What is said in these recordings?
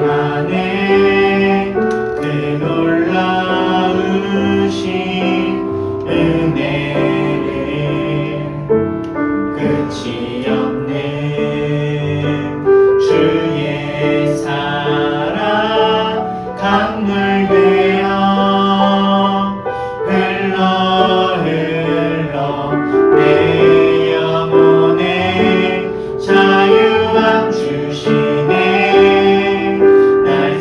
찬양하네 그 놀라우신 은혜를 끝이 없네 주의 사랑 강물 되어 흘러 내 영혼에 자유함 주시네 날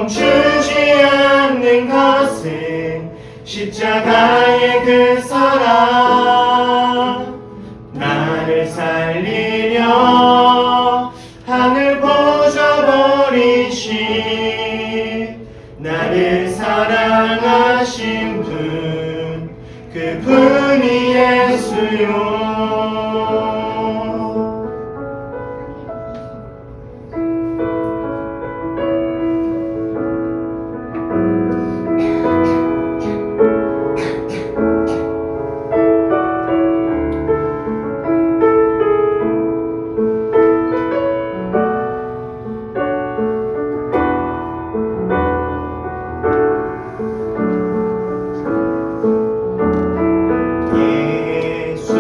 멈추지 않는 것은 십자가의 그 사랑. 나를 살리려 하늘 보좌 버리신 나를 사랑하신 분, 그분이 예수요. 예수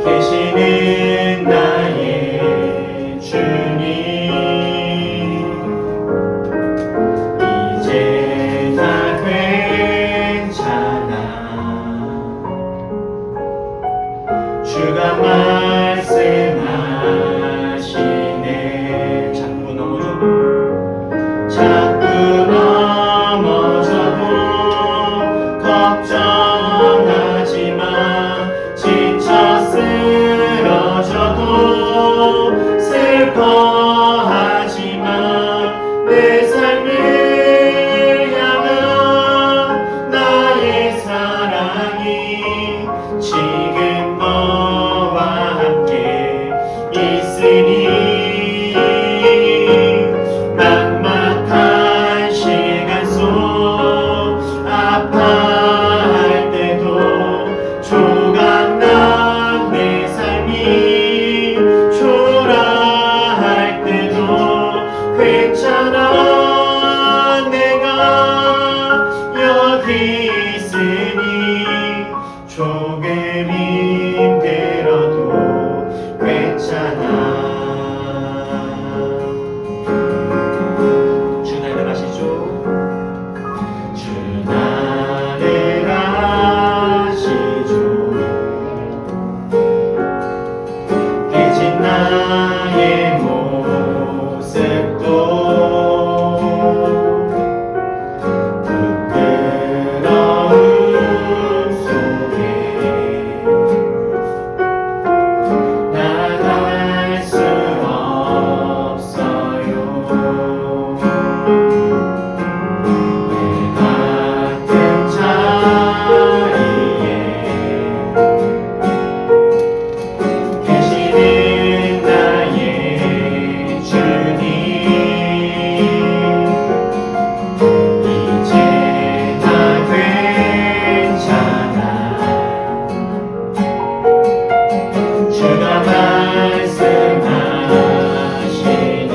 계시는 나의 주님 이제 다 괜찮아 주가 말씀하시네 자꾸 넘어져도 걱정하지 마 지쳐 쓰러져도 슬퍼하지 마 내 삶을 향한 나의 사랑이 지금 너와 함께 있으니 막막한 시간 속 아파할 때도 조각난 내 삶이 초라할 때도 괜찮아 내가 여기 있으니 조금 힘들어도 괜찮아 주 나를 아시죠? 주 나를 아시죠? 깨진 나의 모습도 부끄러움 속에 나갈 수 없어요 내 같은 자리에 계시는 나의 주님 이제 다 괜찮아 주가 말씀하시네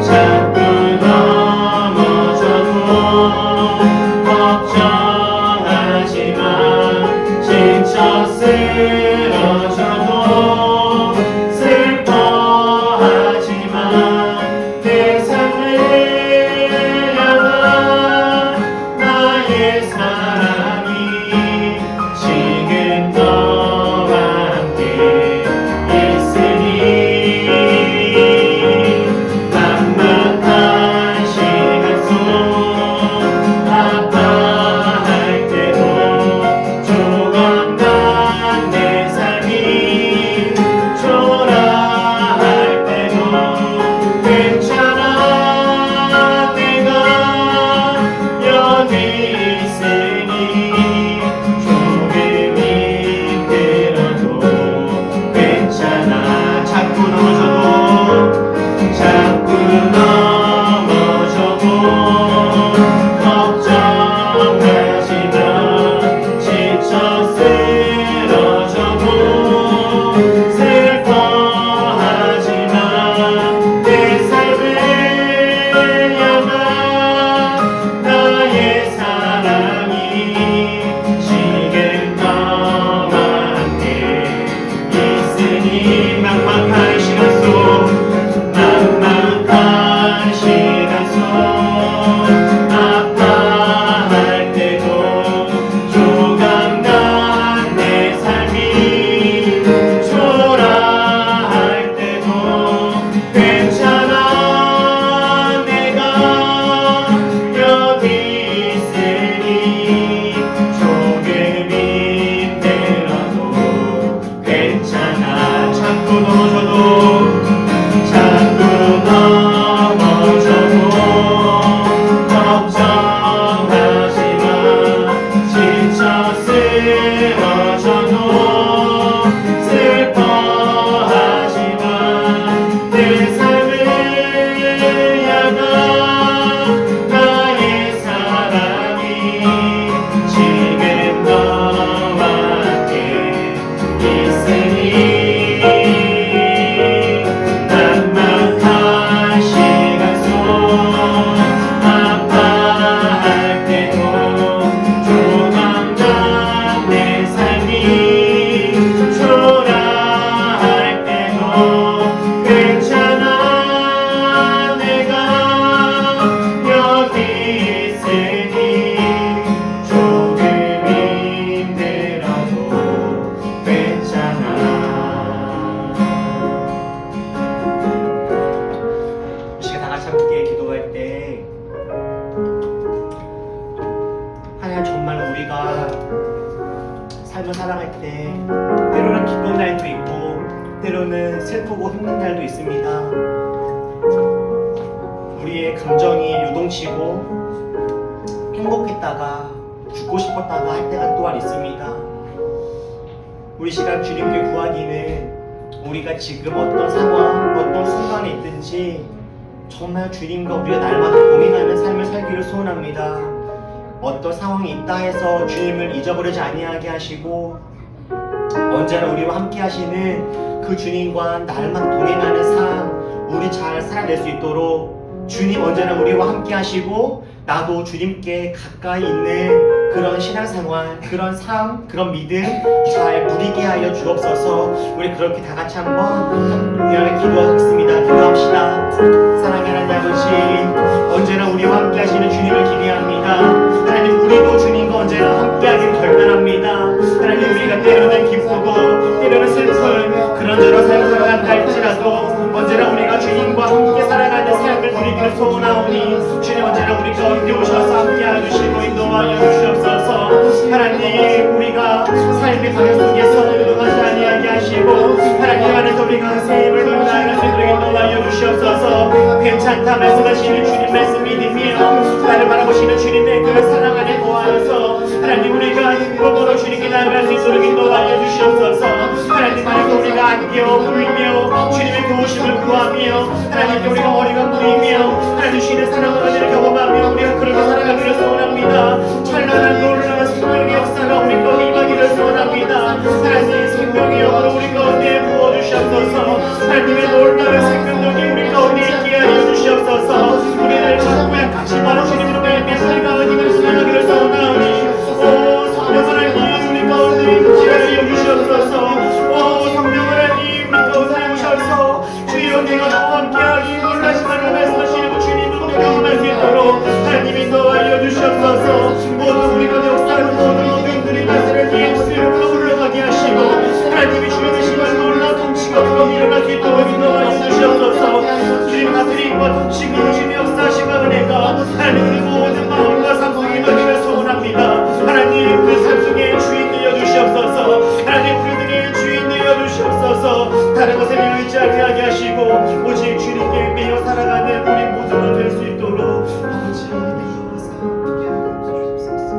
자꾸 넘어져도 걱정하지 마 지쳐 쓰러져도 슬퍼하지 마 내 삶을 향한 나의 사랑이 지금 너와 함께 있으니 막막한 시간 속 아파할 때도 조각난 내 때로는 기쁜 날도 있고 때로는 슬프고 힘든 날도 있습니다. 우리의 감정이 요동치고 행복했다가 죽고 싶었다가 할 때가 또한 있습니다. 우리 시간 주님께 구하기는 우리가 지금 어떤 상황, 어떤 순간에 있든지 정말 주님과 우리가 날마다 동행하는 삶을 살기를 소원합니다. 어떤 상황이 있다 해서 주님을 잊어버리지 아니하게 하시고 언제나 우리와 함께 하시는 그 주님과 날마다 동행하는 삶 우리 잘 살아낼 수 있도록 주님 언제나 우리와 함께 하시고 나도 주님께 가까이 있는 그런 신앙생활, 그런 삶, 그런 믿음 잘 누리게 하여 주옵소서. 우리 그렇게 다 같이 한번 우리가 기도하겠습니다. 기도합시다. 사랑하는 아버지, 언제나 우리와 함께 하시는 주님을 기대합니다. 하나님, 우리도 주님과 언제나 함께 하기를 결단합니다. 하나님, 우리가 때로는 기쁘고 때로는 슬픈 그런저런 삶을 살아간다 할지라도 언제나 우리가 주님과 함께 살아가는 삶을 누리기를 소원하오니 주님 언제나 우리 가운데 오셔서 함께 해주시고 인도하여 주시옵소서. 하나님, 우리가 삶의 방향 속에서 유동하지 아니하게 하시고 하나님 안에서 우리가 새 힘을 누리나갈 수 있도록 인도하여 주시옵소서. 괜찮다 말씀하시는 주님 말씀 믿으며 나를 바라보시는 주님의 그 사랑 안에 거하여서 하나님 우리가 행복으로 주님께 나아갈 수 있도록 인도하여 주시옵소서. 하나님 안에서 우리가 안겨 보이며 주님의 도우심을 구하며 하나님께 우리가 머리가 보이며 하나님 주시는 사랑과 은혜를 경험하며 우리가 그렇게 살아가기를 소원합니다. 찬란한 놀라운 생명의 역사가 우리 가운데 임하기를 소원합니다. 하나님 생명의 영으로 우리 가운데 부어주시옵소서. 하나님의 놀라운 생명력이 우리 가운데 있게 하여 주시옵소서. 우리를 자꾸 약하지 말아 주님으로 말미암아 가운데 순환하기를 소원하오니 오 성령 하나님 우리 가운데 있게 하여 주시옵소서. 오 성령 하나님 우리 가운데 오셔서 주여 내가 너와 함께하기 놀라신 하나님 말씀하시는 주님으로 경험할 수 있도록 하나님 인도하여 주시옵소서. 모든 우리 가운데 역사를 모든 들이 말씀을 예수로 흘러가게 하시고 하나님이 주님의 시간 놀라 통치가 그럼 일어날 수 있도록 인도하여 주시옵소서. 주님 다스림과 통치가 주님의 역사하시고 은혜가 하나님 우리 모든 마음과 삶 속에 임하기를 소원합니다. 하나님 그 삶 속에 주인 되어 주시옵소서. 하나님 우리들이 주인 되어 주시옵소서. 다른 것에 의지하게 하게 하시고 오직 주님께 매여 살아가는 우리 모두가 될 수 있도록 아버지 인도하사 함께 하여 주시옵소서.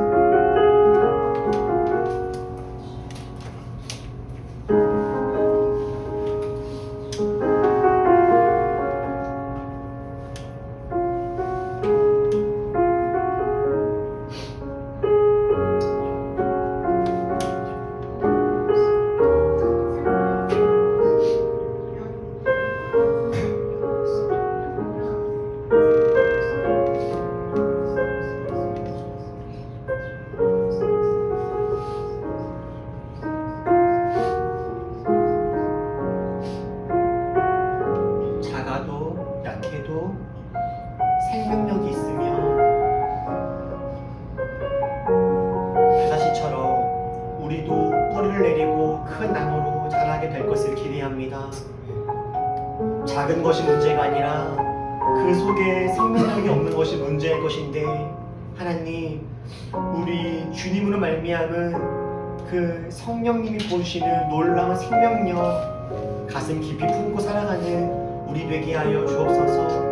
작아도 약해도 생명력이 있으며 바다시처럼 우리도 뿌리를 내리고 큰 나무로 자라게 될 것을 기대합니다. 작은 것이 문제가 아니라 그 속에 생명력이 없는 것이 문제일 것인데 하나님 우리 주님으로 말미암은 그 성령님이 보시는 놀라운 생명력 가슴 깊이 품고 살아가는 우리 되게 하여 주옵소서.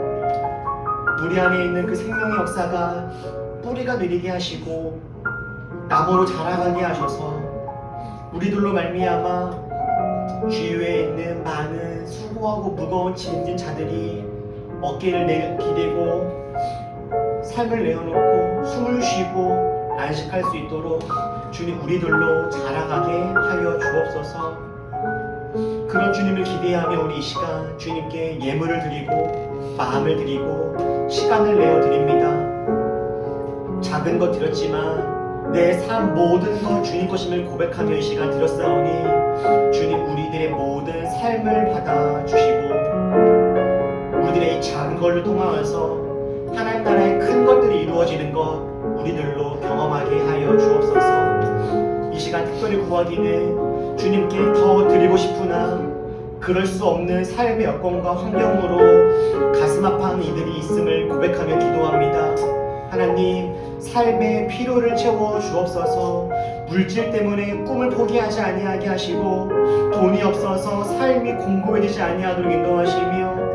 우리 안에 있는 그 생명의 역사가 뿌리가 내리게 하시고 나무로 자라가게 하셔서 우리들로 말미암아 주위에 있는 많은 수고하고 무거운 짐진 자들이 어깨를 기대고 삶을 내어놓고 숨을 쉬고 안식할 수 있도록 주님 우리들로 자라가게 하여 주옵소서. 그런 주님을 기대하며 우리 이 시간 주님께 예물을 드리고 마음을 드리고 시간을 내어 드립니다. 작은 것 드렸지만 내 삶 모든 것 주님 것임을 고백하며 이 시간 드렸사오니 주님 우리들의 모든 삶을 받아주시고 우리들의 이 작은 것을 통하여서 하나님 나라의 큰 것들이 이루어지는 것 우리들로 경험하게 하여 주옵소서. 이 시간 특별히 구하기는 주님께 더 드리고 싶으나 그럴 수 없는 삶의 여건과 환경으로 가슴 아파하는 이들이 있음을 고백하며 기도합니다. 하나님 삶의 필요를 채워 주옵소서. 물질 때문에 꿈을 포기하지 아니하게 하시고 돈이 없어서 삶이 공고해지지 아니하도록 인도하시며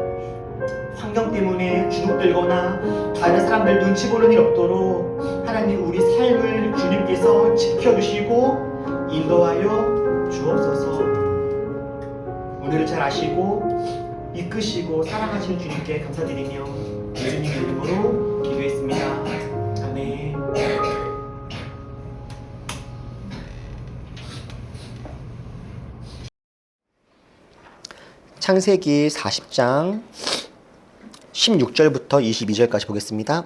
환경 때문에 주눅들거나 다른 사람들 눈치 보는 일 없도록 하나님 우리 삶을 주님께서 지켜주시고 인도하여 주옵소서. 우리를 잘 아시고 이끄시고 사랑하시는 주님께 감사드리며 예수님 이름으로 기도했습니다. 아멘. 창세기 40장 16절부터 22절까지 보겠습니다.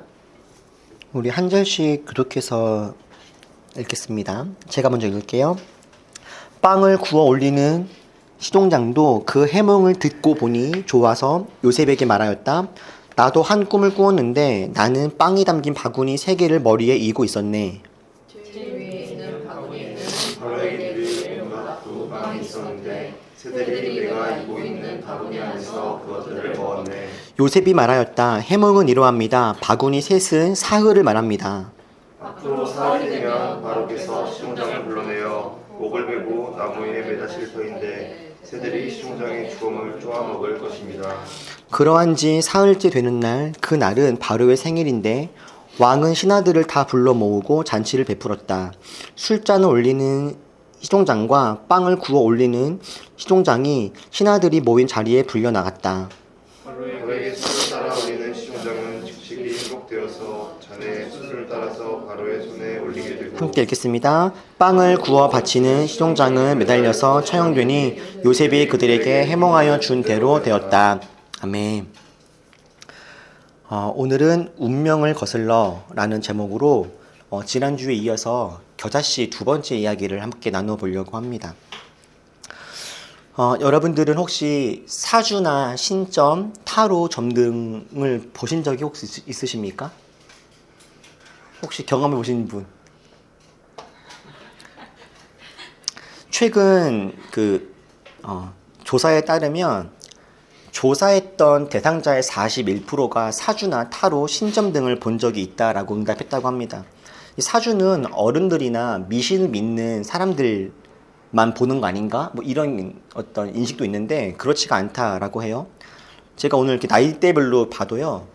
우리 한 절씩 교독해서 읽겠습니다. 제가 먼저 읽을게요. 빵을 구워 올리는 시종장도 그 해몽을 듣고 보니 좋아서 요셉에게 말하였다. 나도 한 꿈을 꾸었는데 나는 빵이 담긴 바구니 3개를 머리에 이고 있었네. 제 위에 있는 바구니에는 바로의 길이 온갖 두 빵이 있었는데 새들이 내가 입고 있는 바구니 안에서 그것들을 먹었네. 요셉이 말하였다. 해몽은 이러합니다. 바구니 셋은 사흘을 말합니다. 앞으로 사흘이 되면 바로께서 시종장을 불러내어 목을 베고 나무에 매다실 터인데 새들이 시종장의 주검을 쪼아 먹을 것입니다. 그러한 지 사흘째 되는 날, 그 날은 바로의 생일인데 왕은 신하들을 다 불러 모으고 잔치를 베풀었다. 술잔을 올리는 시종장과 빵을 구워 올리는 시종장이 신하들이 모인 자리에 불려나갔다. 바로에게 술을 따라 올리는 시종장은 즉시 행복되어서 잔에 술을 따라서 바로의 손에 올리게 되고 함께 읽겠습니다. 빵을 구워 바치는 시종장을 매달려서 처형되니 요셉이 그들에게 해몽하여 준 대로 되었다. 아멘. 오늘은 운명을 거슬러 라는 제목으로 지난주에 이어서 겨자씨 2번째 이야기를 함께 나눠보려고 합니다. 여러분들은 혹시 사주나 신점, 타로 점등을 보신 적이 혹시 있으십니까? 혹시 경험해 보신 분? 최근 조사에 따르면 조사했던 대상자의 41%가 사주나 타로, 신점 등을 본 적이 있다라고 응답했다고 합니다. 이 사주는 어른들이나 미신을 믿는 사람들만 보는 거 아닌가? 뭐 이런 어떤 인식도 있는데 그렇지가 않다라고 해요. 제가 오늘 이렇게 나이대별로 봐도요.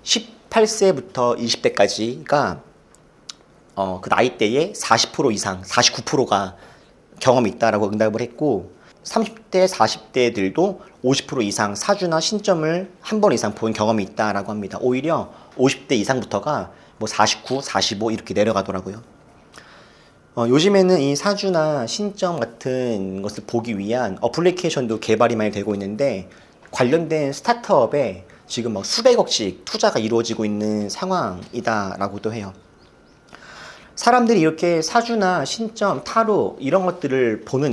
18세부터 20대까지가 그 나이대에 40% 이상, 49%가 경험이 있다라고 응답을 했고 30대, 40대들도 50% 이상 사주나 신점을 한 번 이상 본 경험이 있다라고 합니다. 오히려 50대 이상부터가 뭐 49, 45 이렇게 내려가더라고요. 요즘에는 이 사주나 신점 같은 것을 보기 위한 어플리케이션도 개발이 많이 되고 있는데 관련된 스타트업에 지금 막 수백억씩 투자가 이루어지고 있는 상황이다라고도 해요. 사람들이 이렇게 사주나 신점, 타로 이런 것들을 보는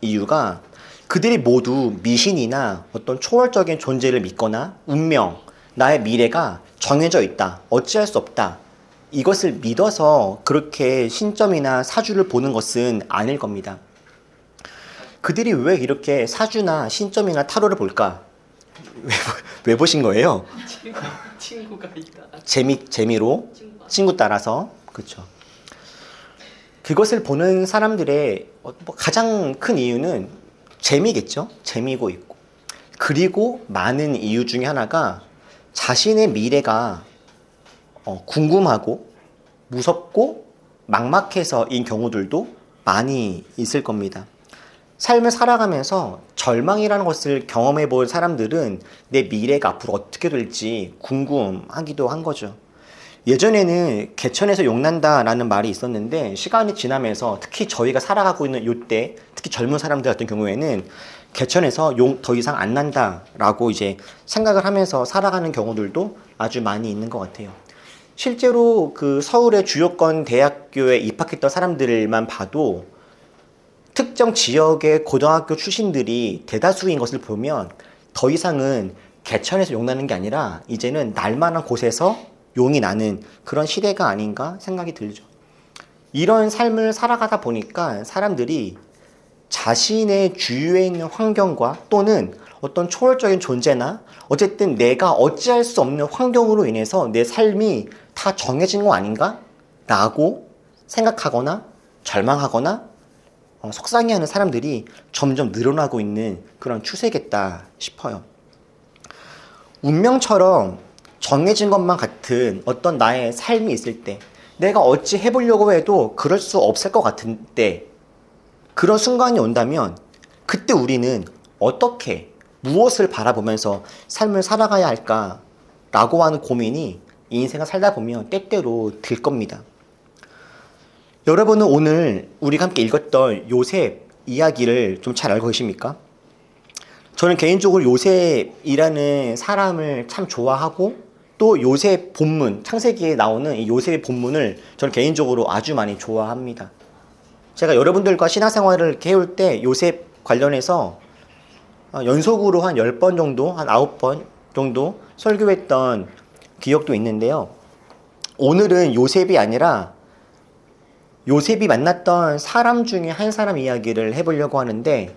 이유가 그들이 모두 미신이나 어떤 초월적인 존재를 믿거나 운명, 나의 미래가 정해져 있다, 어찌할 수 없다 이것을 믿어서 그렇게 신점이나 사주를 보는 것은 아닐 겁니다. 그들이 왜 이렇게 사주나 신점이나 타로를 볼까? 왜 보신 거예요? 친구가 있다. 재미로 친구 따라서 그렇죠. 그것을 보는 사람들의 가장 큰 이유는 재미겠죠. 재미고 있고 그리고 많은 이유 중에 하나가 자신의 미래가 궁금하고 무섭고 막막해서인 경우들도 많이 있을 겁니다. 삶을 살아가면서 절망이라는 것을 경험해 볼 사람들은 내 미래가 앞으로 어떻게 될지 궁금하기도 한 거죠. 예전에는 개천에서 용난다라는 말이 있었는데 시간이 지나면서 특히 저희가 살아가고 있는 이때 특히 젊은 사람들 같은 경우에는 개천에서 용 더 이상 안 난다라고 이제 생각을 하면서 살아가는 경우들도 아주 많이 있는 것 같아요. 실제로 그 서울의 주요권 대학교에 입학했던 사람들만 봐도 특정 지역의 고등학교 출신들이 대다수인 것을 보면 더 이상은 개천에서 용 나는 게 아니라 이제는 날만한 곳에서 용이 나는 그런 시대가 아닌가 생각이 들죠. 이런 삶을 살아가다 보니까 사람들이 자신의 주위에 있는 환경과 또는 어떤 초월적인 존재나 어쨌든 내가 어찌할 수 없는 환경으로 인해서 내 삶이 다 정해진 거 아닌가? 라고 생각하거나 절망하거나 속상해하는 사람들이 점점 늘어나고 있는 그런 추세겠다 싶어요. 운명처럼 정해진 것만 같은 어떤 나의 삶이 있을 때, 내가 어찌 해보려고 해도 그럴 수 없을 것 같은 때, 그런 순간이 온다면 그때 우리는 어떻게, 무엇을 바라보면서 삶을 살아가야 할까라고 하는 고민이 인생을 살다 보면 때때로 들 겁니다. 여러분은 오늘 우리가 함께 읽었던 요셉 이야기를 좀 잘 알고 계십니까? 저는 개인적으로 요셉이라는 사람을 참 좋아하고, 또 요셉 본문, 창세기에 나오는 이 요셉의 본문을 저는 개인적으로 아주 많이 좋아합니다. 제가 여러분들과 신앙생활을 이렇게 해올 때 요셉 관련해서 연속으로 한 10번 정도, 한 9번 정도 설교했던 기억도 있는데요. 오늘은 요셉이 아니라 요셉이 만났던 사람 중에 한 사람 이야기를 해보려고 하는데,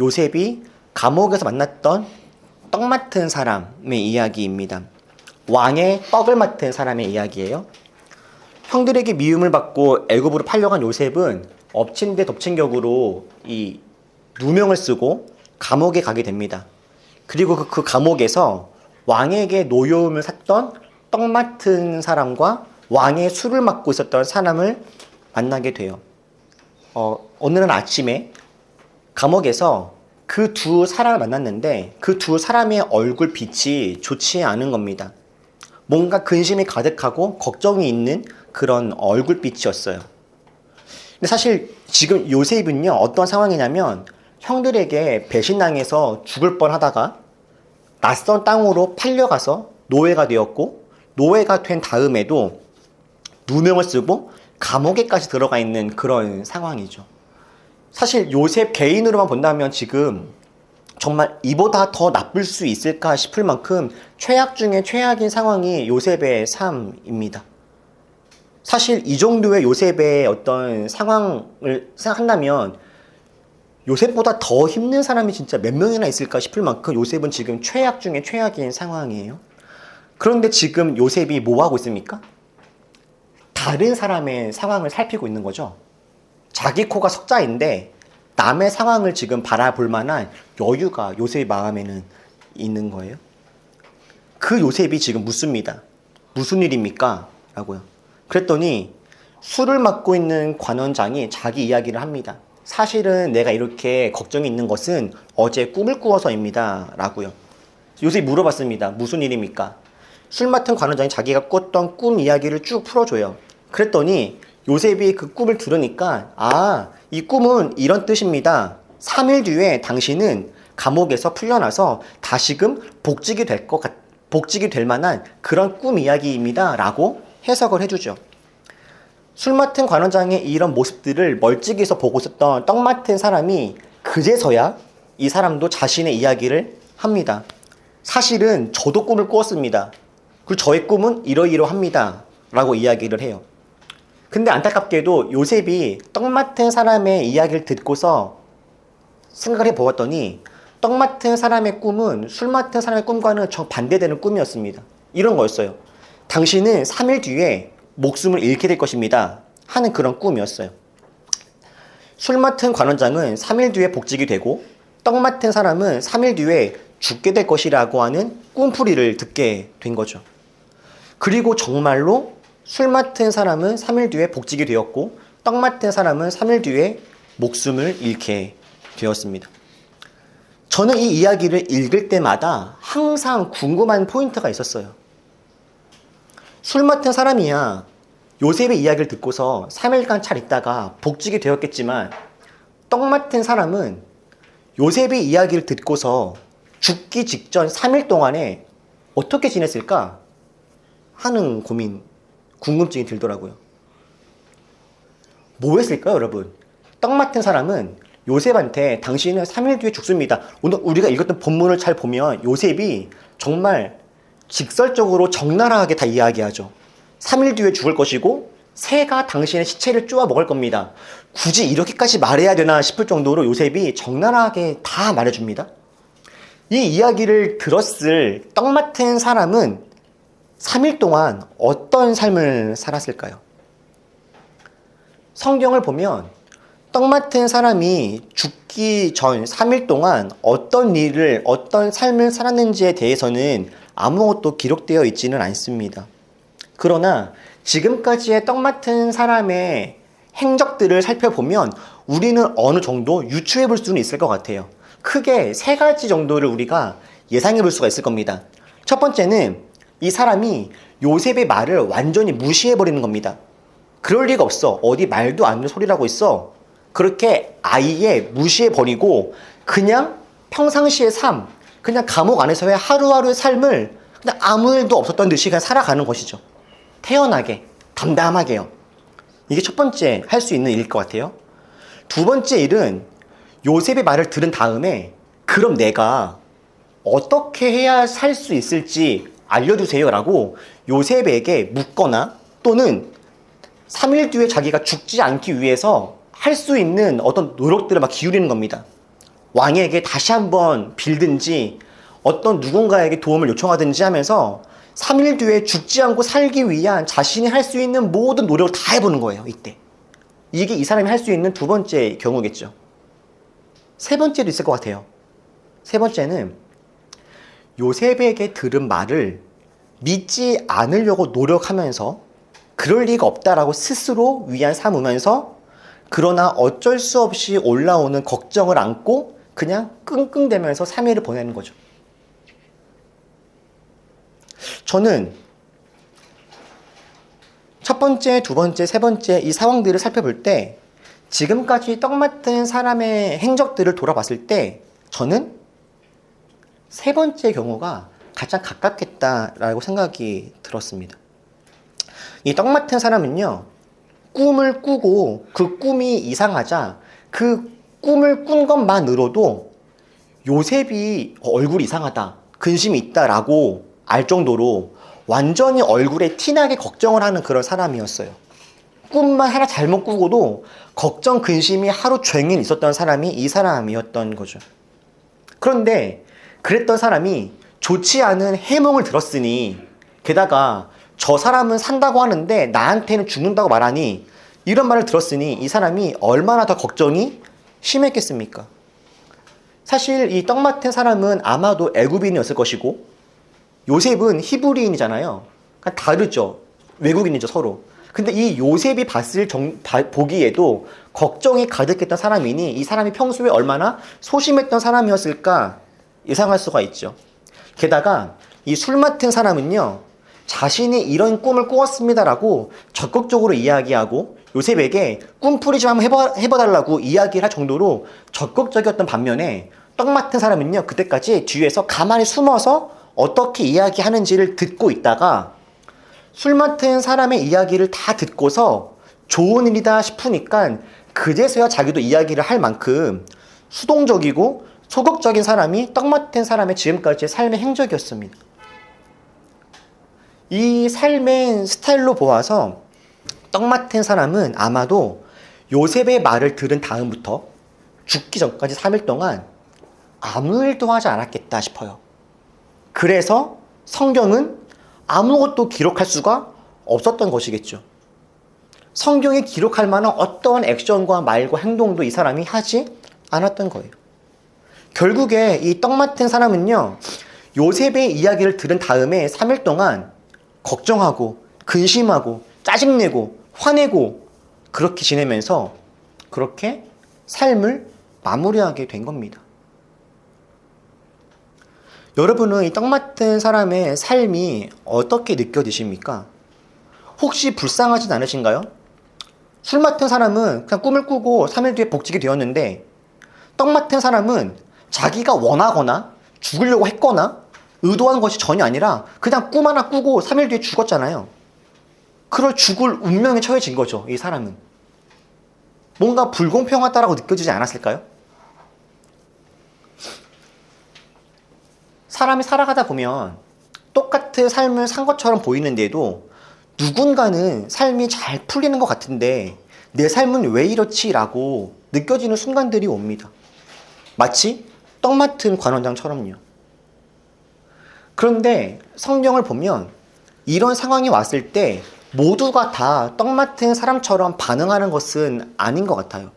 요셉이 감옥에서 만났던 떡 맡은 사람의 이야기입니다. 왕의 떡을 맡은 사람의 이야기예요. 형들에게 미움을 받고 애굽으로 팔려간 요셉은 엎친 데 덮친 격으로 이 누명을 쓰고 감옥에 가게 됩니다. 그리고 그 감옥에서 왕에게 노여움을 샀던 떡 맡은 사람과 왕의 술을 맡고 있었던 사람을 만나게 돼요. 어느 날 아침에 감옥에서 그 두 사람을 만났는데, 그 두 사람의 얼굴 빛이 좋지 않은 겁니다. 뭔가 근심이 가득하고 걱정이 있는 그런 얼굴빛이었어요. 근데 사실 지금 요셉은요, 어떤 상황이냐면 형들에게 배신당해서 죽을 뻔하다가 낯선 땅으로 팔려가서 노예가 되었고, 노예가 된 다음에도 누명을 쓰고 감옥에까지 들어가 있는 그런 상황이죠. 사실 요셉 개인으로만 본다면 지금 정말 이보다 더 나쁠 수 있을까 싶을 만큼 최악 중에 최악인 상황이 요셉의 삶입니다. 사실 이 정도의 요셉의 어떤 상황을 생각한다면 요셉보다 더 힘든 사람이 진짜 몇 명이나 있을까 싶을 만큼 요셉은 지금 최악 중에 최악인 상황이에요. 그런데 지금 요셉이 뭐 하고 있습니까? 다른 사람의 상황을 살피고 있는 거죠. 자기 코가 석자인데 남의 상황을 지금 바라볼 만한 여유가 요셉의 마음에는 있는 거예요. 그 요셉이 지금 묻습니다. 무슨 일입니까? 라고요. 그랬더니 술을 맡고 있는 관원장이 자기 이야기를 합니다. 사실은 내가 이렇게 걱정이 있는 것은 어제 꿈을 꾸어서입니다. 라고요. 요셉이 물어봤습니다. 무슨 일입니까? 술 맡은 관원장이 자기가 꿨던 꿈 이야기를 쭉 풀어줘요. 그랬더니 요셉이 그 꿈을 들으니까, 이 꿈은 이런 뜻입니다. 3일 뒤에 당신은 감옥에서 풀려나서 다시금 복직이 될 만한 그런 꿈 이야기입니다. 라고 해석을 해주죠. 술 맡은 관원장의 이런 모습들을 멀찍이서 보고 있었던 떡 맡은 사람이 그제서야 이 사람도 자신의 이야기를 합니다. 사실은 저도 꿈을 꾸었습니다. 그리고 저의 꿈은 이러이러합니다. 라고 이야기를 해요. 근데 안타깝게도 요셉이 떡 맡은 사람의 이야기를 듣고서 생각을 해보았더니 떡 맡은 사람의 꿈은 술 맡은 사람의 꿈과는 정반대되는 꿈이었습니다. 이런 거였어요. 당신은 3일 뒤에 목숨을 잃게 될 것입니다. 하는 그런 꿈이었어요. 술 맡은 관원장은 3일 뒤에 복직이 되고, 떡 맡은 사람은 3일 뒤에 죽게 될 것이라고 하는 꿈풀이를 듣게 된 거죠. 그리고 정말로 술 맡은 사람은 3일 뒤에 복직이 되었고, 떡 맡은 사람은 3일 뒤에 목숨을 잃게 되었습니다. 저는 이 이야기를 읽을 때마다 항상 궁금한 포인트가 있었어요. 술 맡은 사람이야 요셉의 이야기를 듣고서 3일간 잘 있다가 복직이 되었겠지만, 떡 맡은 사람은 요셉의 이야기를 듣고서 죽기 직전 3일 동안에 어떻게 지냈을까 하는 궁금증이 들더라고요. 뭐 했을까요, 여러분? 떡 맡은 사람은 요셉한테 당신은 3일 뒤에 죽습니다. 오늘 우리가 읽었던 본문을 잘 보면 요셉이 정말 직설적으로 적나라하게 다 이야기하죠. 3일 뒤에 죽을 것이고 새가 당신의 시체를 쪼아 먹을 겁니다. 굳이 이렇게까지 말해야 되나 싶을 정도로 요셉이 적나라하게 다 말해줍니다. 이 이야기를 들었을 떡 맡은 사람은 3일 동안 어떤 삶을 살았을까요? 성경을 보면 떡 맡은 사람이 죽기 전 3일 동안 어떤 일을, 어떤 삶을 살았는지에 대해서는 아무것도 기록되어 있지는 않습니다. 그러나 지금까지의 떡 맡은 사람의 행적들을 살펴보면 우리는 어느 정도 유추해 볼 수는 있을 것 같아요. 크게 세 가지 정도를 우리가 예상해 볼 수가 있을 겁니다. 첫 번째는 이 사람이 요셉의 말을 완전히 무시해 버리는 겁니다. 그럴 리가 없어. 어디 말도 안 되는 소리라고 있어. 그렇게 아예 무시해 버리고 그냥 평상시의 삶, 그냥 감옥 안에서의 하루하루의 삶을 그냥 아무 일도 없었던 듯이 그냥 살아가는 것이죠. 태연하게, 담담하게요. 이게 첫 번째 할 수 있는 일일 것 같아요. 두 번째 일은 요셉의 말을 들은 다음에 그럼 내가 어떻게 해야 살 수 있을지 알려주세요 라고 요셉에게 묻거나 또는 3일 뒤에 자기가 죽지 않기 위해서 할 수 있는 어떤 노력들을 막 기울이는 겁니다. 왕에게 다시 한번 빌든지 어떤 누군가에게 도움을 요청하든지 하면서 3일 뒤에 죽지 않고 살기 위한 자신이 할 수 있는 모든 노력을 다 해보는 거예요. 이때. 이게 이 사람이 할 수 있는 두 번째 경우겠죠. 세 번째도 있을 것 같아요. 세 번째는 요셉에게 들은 말을 믿지 않으려고 노력하면서 그럴 리가 없다라고 스스로 위안 삼으면서 그러나 어쩔 수 없이 올라오는 걱정을 안고 그냥 끙끙대면서 3일을 보내는 거죠. 저는 첫 번째, 두 번째, 세 번째 이 상황들을 살펴볼 때 지금까지 떡 맡은 사람의 행적들을 돌아봤을 때 저는 세 번째 경우가 가장 가깝겠다라고 생각이 들었습니다. 이 떡 맡은 사람은요, 꿈을 꾸고 그 꿈이 이상하자 그 꿈을 꾼 것만으로도 요셉이 얼굴이 이상하다, 근심이 있다라고 알 정도로 완전히 얼굴에 티나게 걱정을 하는 그런 사람이었어요. 꿈만 하나 잘못 꾸고도 걱정, 근심이 하루 종일 있었던 사람이 이 사람이었던 거죠. 그런데 그랬던 사람이 좋지 않은 해몽을 들었으니 게다가 저 사람은 산다고 하는데 나한테는 죽는다고 말하니 이런 말을 들었으니 이 사람이 얼마나 더 걱정이 심했겠습니까? 사실 이 떡 맡은 사람은 아마도 애굽인이었을 것이고 요셉은 히브리인이잖아요. 그러니까 다르죠. 외국인이죠, 서로. 근데 이 요셉이 보기에도 걱정이 가득했던 사람이니 이 사람이 평소에 얼마나 소심했던 사람이었을까 예상할 수가 있죠. 게다가 이 술 맡은 사람은요, 자신이 이런 꿈을 꾸었습니다라고 적극적으로 이야기하고 요셉에게 꿈풀이 좀 한번 해봐달라고 이야기를 할 정도로 적극적이었던 반면에 떡 맡은 사람은요, 그때까지 뒤에서 가만히 숨어서 어떻게 이야기하는지를 듣고 있다가 술 맡은 사람의 이야기를 다 듣고서 좋은 일이다 싶으니까 그제서야 자기도 이야기를 할 만큼 수동적이고 소극적인 사람이 떡 맡은 사람의 지금까지의 삶의 행적이었습니다. 이 삶의 스타일로 보아서 떡 맡은 사람은 아마도 요셉의 말을 들은 다음부터 죽기 전까지 3일 동안 아무 일도 하지 않았겠다 싶어요. 그래서 성경은 아무것도 기록할 수가 없었던 것이겠죠. 성경이 기록할 만한 어떠한 액션과 말과 행동도 이 사람이 하지 않았던 거예요. 결국에 이 떡 맡은 사람은요, 요셉의 이야기를 들은 다음에 3일 동안 걱정하고 근심하고 짜증내고 화내고 그렇게 지내면서 그렇게 삶을 마무리하게 된 겁니다. 여러분은 이 떡 맡은 사람의 삶이 어떻게 느껴지십니까? 혹시 불쌍하진 않으신가요? 술 맡은 사람은 그냥 꿈을 꾸고 3일 뒤에 복직이 되었는데 떡 맡은 사람은 자기가 원하거나 죽으려고 했거나 의도한 것이 전혀 아니라 그냥 꿈 하나 꾸고 3일 뒤에 죽었잖아요. 그럴 죽을 운명에 처해진 거죠, 이 사람은. 뭔가 불공평하다라고 느껴지지 않았을까요? 사람이 살아가다 보면 똑같은 삶을 산 것처럼 보이는데도 누군가는 삶이 잘 풀리는 것 같은데 내 삶은 왜 이렇지라고 느껴지는 순간들이 옵니다. 마치 떡 맡은 관원장처럼요. 그런데 성경을 보면 이런 상황이 왔을 때 모두가 다 떡 맡은 사람처럼 반응하는 것은 아닌 것 같아요.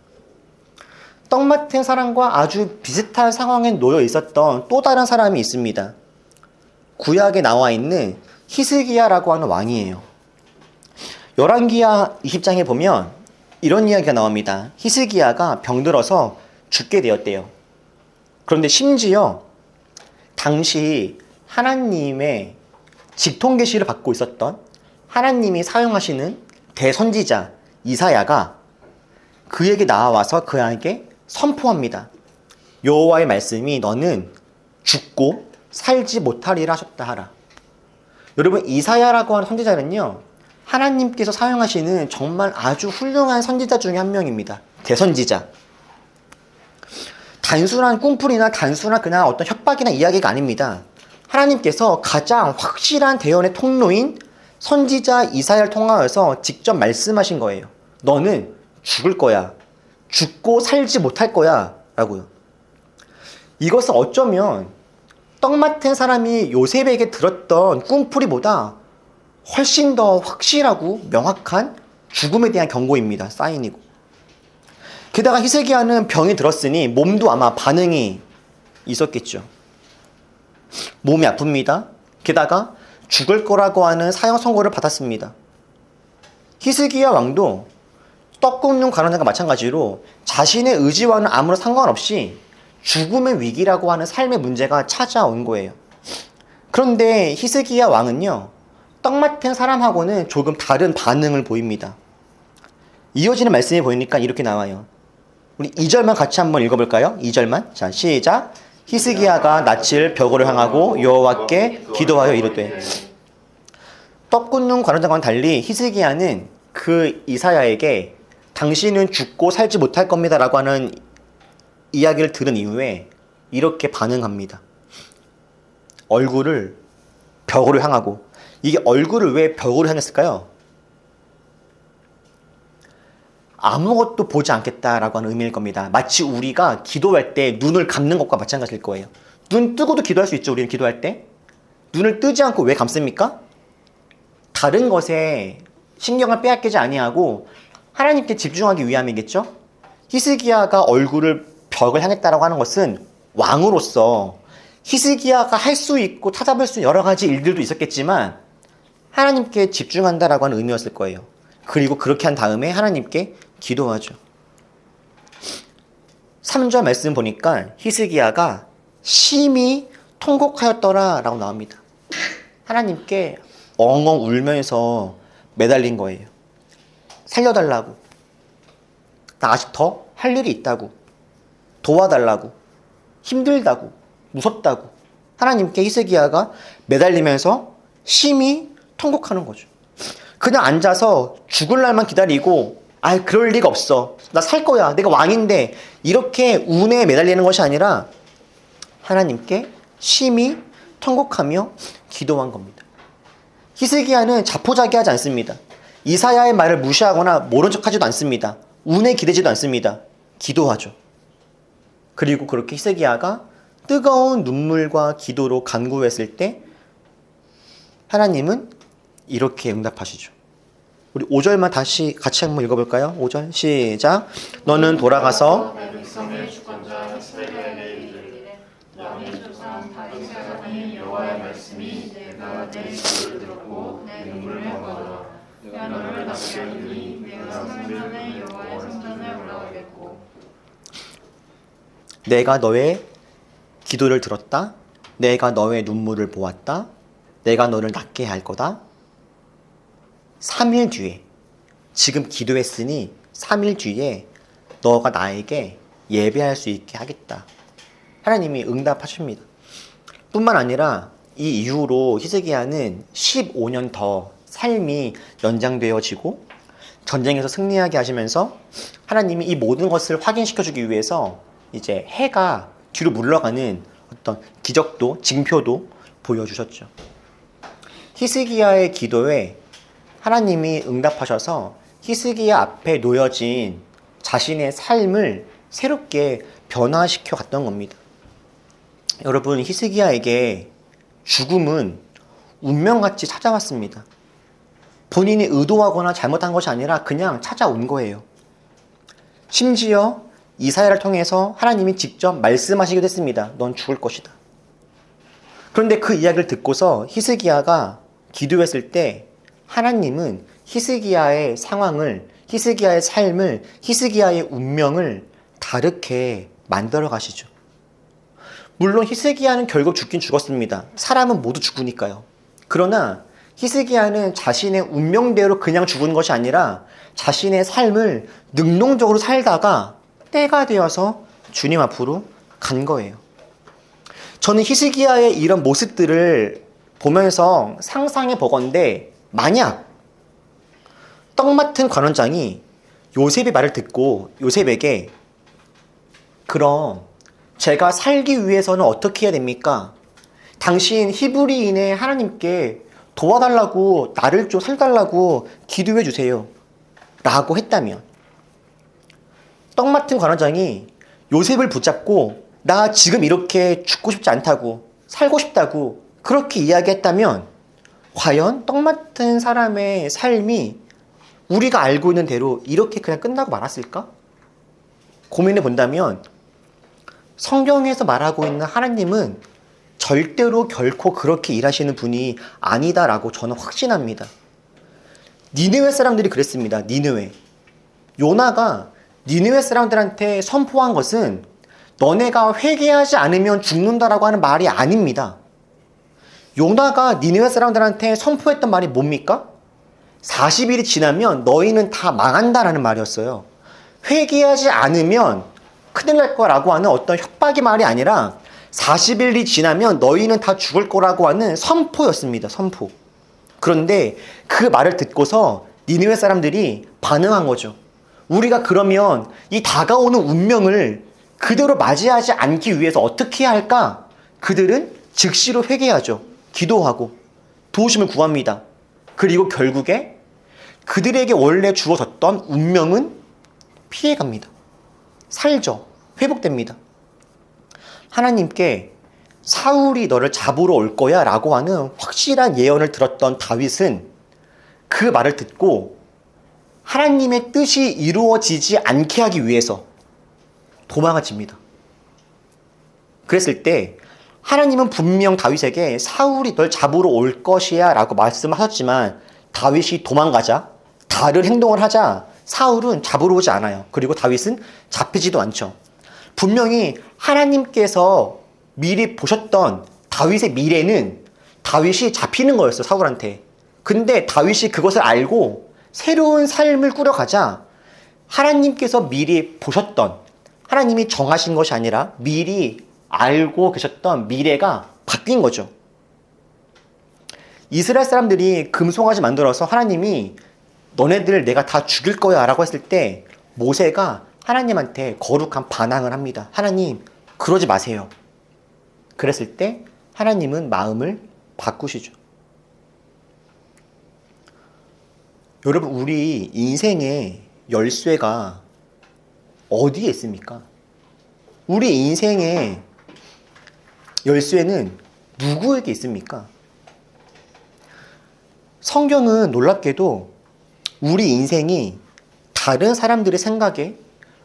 떡 맡은 사람과 아주 비슷한 상황에 놓여 있었던 또 다른 사람이 있습니다. 구약에 나와 있는 히스기야라고 하는 왕이에요. 열왕기하 20장에 보면 이런 이야기가 나옵니다. 히스기야가 병들어서 죽게 되었대요. 그런데 심지어 당시 하나님의 직통 계시를 받고 있었던 하나님이 사용하시는 대선지자 이사야가 그에게 나와서 그에게 선포합니다. 여호와의 말씀이 너는 죽고 살지 못하리라 하셨다 하라. 여러분, 이사야라고 하는 선지자는요, 하나님께서 사용하시는 정말 아주 훌륭한 선지자 중에 한 명입니다. 대선지자. 단순한 꿈풀이나 단순한 그냥 어떤 협박이나 이야기가 아닙니다. 하나님께서 가장 확실한 대언의 통로인 선지자 이사야를 통하여서 직접 말씀하신 거예요. 너는 죽을 거야. 죽고 살지 못할 거야. 라고요. 이것은 어쩌면 떡 맡은 사람이 요셉에게 들었던 꿈풀이보다 훨씬 더 확실하고 명확한 죽음에 대한 경고입니다. 사인이고. 게다가 히스기야는 병이 들었으니 몸도 아마 반응이 있었겠죠. 몸이 아픕니다. 게다가 죽을 거라고 하는 사형 선고를 받았습니다. 히스기야 왕도 떡 굽는 가난자가 마찬가지로 자신의 의지와는 아무런 상관없이 죽음의 위기라고 하는 삶의 문제가 찾아온 거예요. 그런데 히스기야 왕은요, 떡 맡은 사람하고는 조금 다른 반응을 보입니다. 이어지는 말씀이 보이니까 이렇게 나와요. 우리 2절만 같이 한번 읽어볼까요? 2절만. 자, 시작. 히스기야가 낯을 벽으로 향하고 여호와께 기도하여 이르되. 떡 굽는 관원장과는 달리 히스기야는 그 이사야에게 당신은 죽고 살지 못할 겁니다 라고 하는 이야기를 들은 이후에 이렇게 반응합니다. 얼굴을 벽으로 향하고. 이게 얼굴을 왜 벽으로 향했을까요? 아무것도 보지 않겠다라고 하는 의미일 겁니다. 마치 우리가 기도할 때 눈을 감는 것과 마찬가지일 거예요. 눈 뜨고도 기도할 수 있죠. 우리는 기도할 때. 눈을 뜨지 않고 왜 감습니까? 다른 것에 신경을 빼앗기지 아니하고 하나님께 집중하기 위함이겠죠? 히스기야가 얼굴을 벽을 향했다라고 하는 것은 왕으로서 히스기야가 할 수 있고 찾아볼 수 있는 여러 가지 일들도 있었겠지만 하나님께 집중한다라고 하는 의미였을 거예요. 그리고 그렇게 한 다음에 하나님께 기도하죠. 3절 말씀 보니까 히스기야가 심히 통곡하였더라 라고 나옵니다. 하나님께 엉엉 울면서 매달린 거예요. 살려달라고. 나 아직 더 할 일이 있다고. 도와달라고. 힘들다고. 무섭다고. 하나님께 히스기야가 매달리면서 심히 통곡하는 거죠. 그냥 앉아서 죽을 날만 기다리고 그럴 리가 없어. 나 살 거야. 내가 왕인데. 이렇게 운에 매달리는 것이 아니라 하나님께 심히 통곡하며 기도한 겁니다. 히스기야는 자포자기하지 않습니다. 이사야의 말을 무시하거나 모른 척하지도 않습니다. 운에 기대지도 않습니다. 기도하죠. 그리고 그렇게 히스기야가 뜨거운 눈물과 기도로 간구했을 때 하나님은 이렇게 응답하시죠. 우리 5절만 다시 같이 한번 읽어볼까요? 5절 시작. 너는 돌아가서 내 백성의 주권자 이스라엘에게 이르기를 너희 조상 다윗의 하나님 여호와의 말씀이 내가 내 기도를 들었고 내 눈물을 보아라. 내가 너를 낫게 하리니 내가 성전에 여호와의 성전에 올라가겠고 내가 너의 기도를 들었다. 내가 너의 눈물을 보았다. 내가 너를 낫게 할 거다. 3일 뒤에, 지금 기도했으니 3일 뒤에 너가 나에게 예배할 수 있게 하겠다. 하나님이 응답하십니다. 뿐만 아니라 이 이후로 히스기야는 15년 더 삶이 연장되어지고 전쟁에서 승리하게 하시면서 하나님이 이 모든 것을 확인시켜주기 위해서 이제 해가 뒤로 물러가는 어떤 기적도 징표도 보여주셨죠. 히스기야의 기도에 하나님이 응답하셔서 히스기야 앞에 놓여진 자신의 삶을 새롭게 변화시켜 갔던 겁니다. 여러분, 히스기야에게 죽음은 운명같이 찾아왔습니다. 본인이 의도하거나 잘못한 것이 아니라 그냥 찾아온 거예요. 심지어 이사야를 통해서 하나님이 직접 말씀하시기도 했습니다. 넌 죽을 것이다. 그런데 그 이야기를 듣고서 히스기야가 기도했을 때 하나님은 히스기야의 상황을, 히스기야의 삶을, 히스기야의 운명을 다르게 만들어 가시죠. 물론 히스기야는 결국 죽긴 죽었습니다. 사람은 모두 죽으니까요. 그러나 히스기야는 자신의 운명대로 그냥 죽은 것이 아니라 자신의 삶을 능동적으로 살다가 때가 되어서 주님 앞으로 간 거예요. 저는 히스기야의 이런 모습들을 보면서 상상해 보건대 만약 떡 맡은 관원장이 요셉의 말을 듣고 요셉에게 그럼 제가 살기 위해서는 어떻게 해야 됩니까? 당신 히브리인의 하나님께 도와달라고, 나를 좀 살달라고 기도해 주세요 라고 했다면, 떡 맡은 관원장이 요셉을 붙잡고 나 지금 이렇게 죽고 싶지 않다고, 살고 싶다고 그렇게 이야기했다면 과연 떡 맡은 사람의 삶이 우리가 알고 있는 대로 이렇게 그냥 끝나고 말았을까? 고민해 본다면 성경에서 말하고 있는 하나님은 절대로 결코 그렇게 일하시는 분이 아니다라고 저는 확신합니다. 니느웨 사람들이 그랬습니다. 니느웨. 요나가 니느웨 사람들한테 선포한 것은 너네가 회개하지 않으면 죽는다라고 하는 말이 아닙니다. 요나가 니느웨 사람들한테 선포했던 말이 뭡니까? 40일이 지나면 너희는 다 망한다라는 말이었어요. 회개하지 않으면 큰일 날 거라고 하는 어떤 협박의 말이 아니라 40일이 지나면 너희는 다 죽을 거라고 하는 선포였습니다. 선포. 그런데 그 말을 듣고서 니느웨 사람들이 반응한 거죠. 우리가 그러면 이 다가오는 운명을 그대로 맞이하지 않기 위해서 어떻게 해야 할까? 그들은 즉시로 회개하죠. 기도하고 도우심을 구합니다. 그리고 결국에 그들에게 원래 주어졌던 운명은 피해갑니다. 살죠. 회복됩니다. 하나님께 사울이 너를 잡으러 올 거야 라고 하는 확실한 예언을 들었던 다윗은 그 말을 듣고 하나님의 뜻이 이루어지지 않게 하기 위해서 도망칩니다. 그랬을 때 하나님은 분명 다윗에게 사울이 널 잡으러 올 것이야 라고 말씀하셨지만 다윗이 도망가자, 다른 행동을 하자 사울은 잡으러 오지 않아요. 그리고 다윗은 잡히지도 않죠. 분명히 하나님께서 미리 보셨던 다윗의 미래는 다윗이 잡히는 거였어요. 사울한테. 근데 다윗이 그것을 알고 새로운 삶을 꾸려가자 하나님께서 미리 보셨던, 하나님이 정하신 것이 아니라 미리 알고 계셨던 미래가 바뀐 거죠. 이스라엘 사람들이 금송아지 만들어서 하나님이 너네들 내가 다 죽일 거야 라고 했을 때 모세가 하나님한테 거룩한 반항을 합니다. 하나님 그러지 마세요. 그랬을 때 하나님은 마음을 바꾸시죠. 여러분, 우리 인생의 열쇠가 어디에 있습니까? 우리 인생의 열쇠는 누구에게 있습니까? 성경은 놀랍게도 우리 인생이 다른 사람들의 생각에,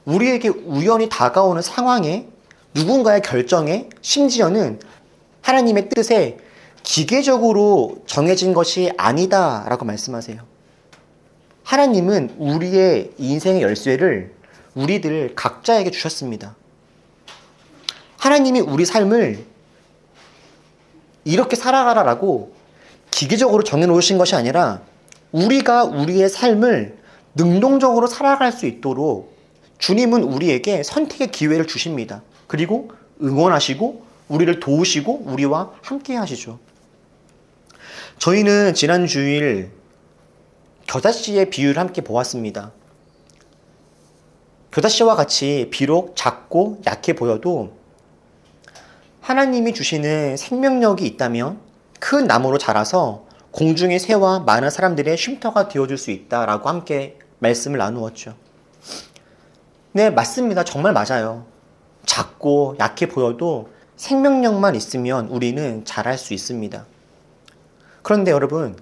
우리에게 우연히 다가오는 상황에, 누군가의 결정에, 심지어는 하나님의 뜻에 기계적으로 정해진 것이 아니다라고 말씀하세요. 하나님은 우리의 인생의 열쇠를 우리들 각자에게 주셨습니다. 하나님이 우리 삶을 이렇게 살아가라라고 기계적으로 정해놓으신 것이 아니라 우리가 우리의 삶을 능동적으로 살아갈 수 있도록 주님은 우리에게 선택의 기회를 주십니다. 그리고 응원하시고 우리를 도우시고 우리와 함께 하시죠. 저희는 지난 주일 겨자씨의 비유를 함께 보았습니다. 겨자씨와 같이 비록 작고 약해 보여도 하나님이 주시는 생명력이 있다면 큰 나무로 자라서 공중의 새와 많은 사람들의 쉼터가 되어줄 수 있다라고 함께 말씀을 나누었죠. 네, 맞습니다. 정말 맞아요. 작고 약해 보여도 생명력만 있으면 우리는 자랄 수 있습니다. 그런데 여러분,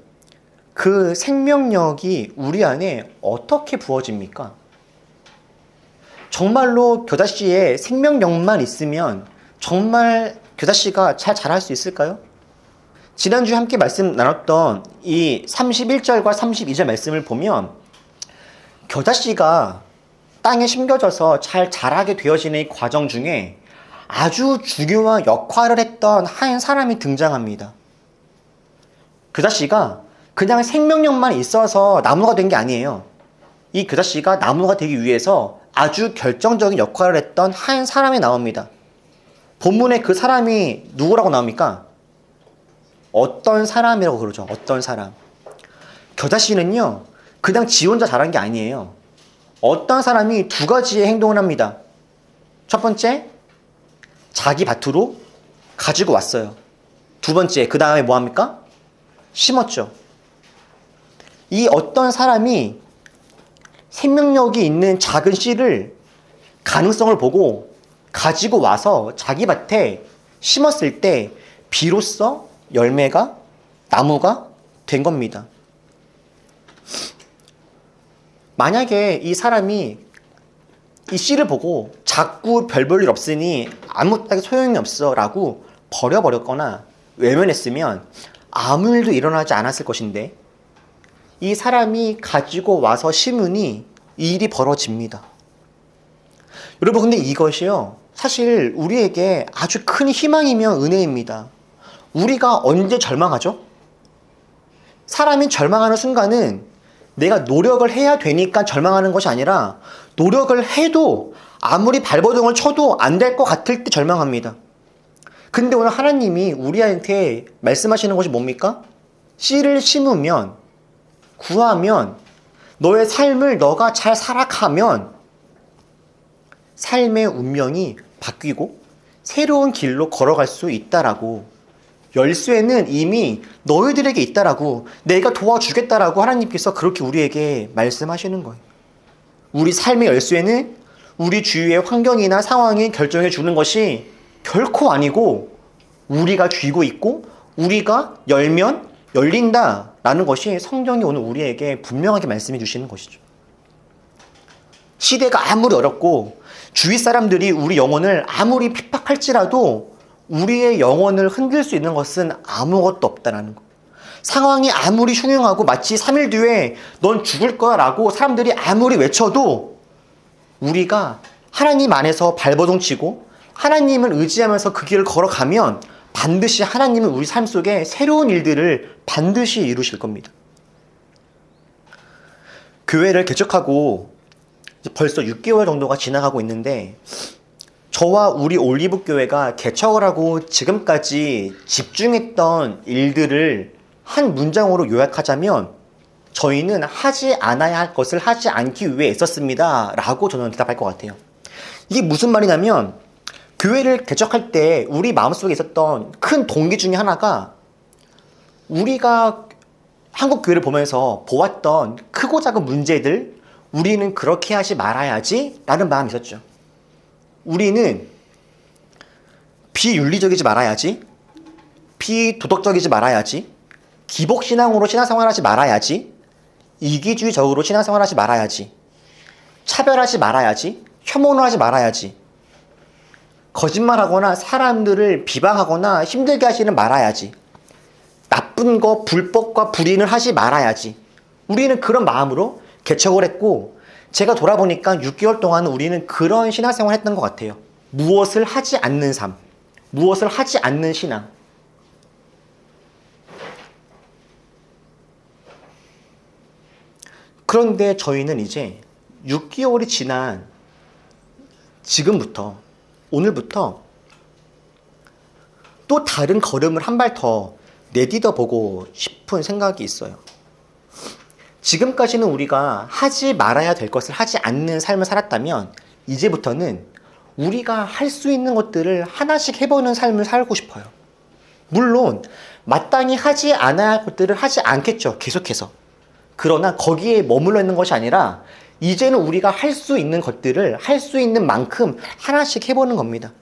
그 생명력이 우리 안에 어떻게 부어집니까? 정말로 교다씨에 생명력만 있으면 정말 교다씨가 잘 자랄 수 있을까요? 지난주에 함께 말씀 나눴던 이 31절과 32절 말씀을 보면 겨자씨가 땅에 심겨져서 잘 자라게 되어지는 이 과정 중에 아주 중요한 역할을 했던 한 사람이 등장합니다. 겨자씨가 그냥 생명력만 있어서 나무가 된 게 아니에요. 이 겨자씨가 나무가 되기 위해서 아주 결정적인 역할을 했던 한 사람이 나옵니다. 본문에 그 사람이 누구라고 나옵니까? 어떤 사람이라고 그러죠. 어떤 사람. 겨자씨는요, 그냥 지 혼자 자란 게 아니에요. 어떤 사람이 두 가지의 행동을 합니다. 첫 번째, 자기 밭으로 가지고 왔어요. 두 번째, 그 다음에 뭐 합니까? 심었죠. 이 어떤 사람이 생명력이 있는 작은 씨를 가능성을 보고 가지고 와서 자기 밭에 심었을 때 비로소 열매가, 나무가 된 겁니다. 만약에 이 사람이 이 씨를 보고 자꾸 별 볼 일 없으니 아무 소용이 없어 라고 버려버렸거나 외면했으면 아무 일도 일어나지 않았을 것인데 이 사람이 가지고 와서 심으니 이 일이 벌어집니다. 여러분, 근데 이것이요, 사실 우리에게 아주 큰 희망이며 은혜입니다. 우리가 언제 절망하죠? 사람이 절망하는 순간은 내가 노력을 해야 되니까 절망하는 것이 아니라 노력을 해도 아무리 발버둥을 쳐도 안 될 것 같을 때 절망합니다. 근데 오늘 하나님이 우리한테 말씀하시는 것이 뭡니까? 씨를 심으면, 구하면, 너의 삶을 너가 잘 살아가면 삶의 운명이 바뀌고 새로운 길로 걸어갈 수 있다라고, 열쇠는 이미 너희들에게 있다라고, 내가 도와주겠다라고 하나님께서 그렇게 우리에게 말씀하시는 거예요. 우리 삶의 열쇠는 우리 주위의 환경이나 상황이 결정해 주는 것이 결코 아니고 우리가 쥐고 있고 우리가 열면 열린다라는 것이 성경이 오늘 우리에게 분명하게 말씀해 주시는 것이죠. 시대가 아무리 어렵고 주위 사람들이 우리 영혼을 아무리 핍박할지라도 우리의 영혼을 흔들 수 있는 것은 아무것도 없다라는 거. 상황이 아무리 흉흉하고 마치 3일 뒤에 넌 죽을 거야 라고 사람들이 아무리 외쳐도 우리가 하나님 안에서 발버둥 치고 하나님을 의지하면서 그 길을 걸어가면 반드시 하나님은 우리 삶 속에 새로운 일들을 반드시 이루실 겁니다. 교회를 개척하고 벌써 6개월 정도가 지나가고 있는데 저와 우리 올리브 교회가 개척을 하고 지금까지 집중했던 일들을 한 문장으로 요약하자면 저희는 하지 않아야 할 것을 하지 않기 위해 애썼습니다 라고 저는 대답할 것 같아요. 이게 무슨 말이냐면 교회를 개척할 때 우리 마음속에 있었던 큰 동기 중에 하나가 우리가 한국 교회를 보면서 보았던 크고 작은 문제들, 우리는 그렇게 하지 말아야지 라는 마음이 있었죠. 우리는 비윤리적이지 말아야지, 비도덕적이지 말아야지, 기복신앙으로 신앙생활하지 말아야지, 이기주의적으로 신앙생활하지 말아야지, 차별하지 말아야지, 혐오는 하지 말아야지, 거짓말하거나 사람들을 비방하거나 힘들게 하시는 말아야지, 나쁜 거, 불법과 불의는 하지 말아야지. 우리는 그런 마음으로 개척을 했고 제가 돌아보니까 6개월 동안 우리는 그런 신앙생활을 했던 것 같아요. 무엇을 하지 않는 삶, 무엇을 하지 않는 신앙. 그런데 저희는 이제 6개월이 지난 지금부터, 오늘부터 또 다른 걸음을 한 발 더 내딛어 보고 싶은 생각이 있어요. 지금까지는 우리가 하지 말아야 될 것을 하지 않는 삶을 살았다면 이제부터는 우리가 할 수 있는 것들을 하나씩 해보는 삶을 살고 싶어요. 물론 마땅히 하지 않아야 할 것들을 하지 않겠죠, 계속해서. 그러나 거기에 머물러 있는 것이 아니라 이제는 우리가 할 수 있는 것들을 할 수 있는 만큼 하나씩 해보는 겁니다.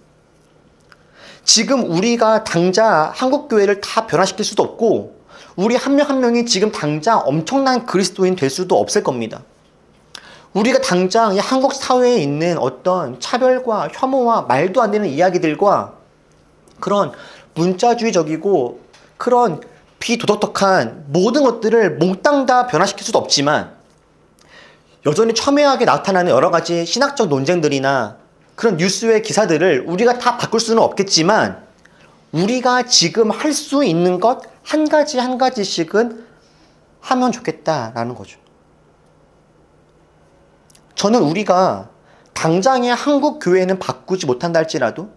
지금 우리가 당장 한국교회를 다 변화시킬 수도 없고 우리 한 명 한 명이 지금 당장 엄청난 그리스도인 될 수도 없을 겁니다. 우리가 당장 이 한국 사회에 있는 어떤 차별과 혐오와 말도 안 되는 이야기들과 그런 문자주의적이고 그런 비도덕한 모든 것들을 몽땅 다 변화시킬 수도 없지만 여전히 첨예하게 나타나는 여러 가지 신학적 논쟁들이나 그런 뉴스의 기사들을 우리가 다 바꿀 수는 없겠지만 우리가 지금 할 수 있는 것 한 가지 한 가지씩은 하면 좋겠다라는 거죠. 저는 우리가 당장의 한국 교회는 바꾸지 못한다 할지라도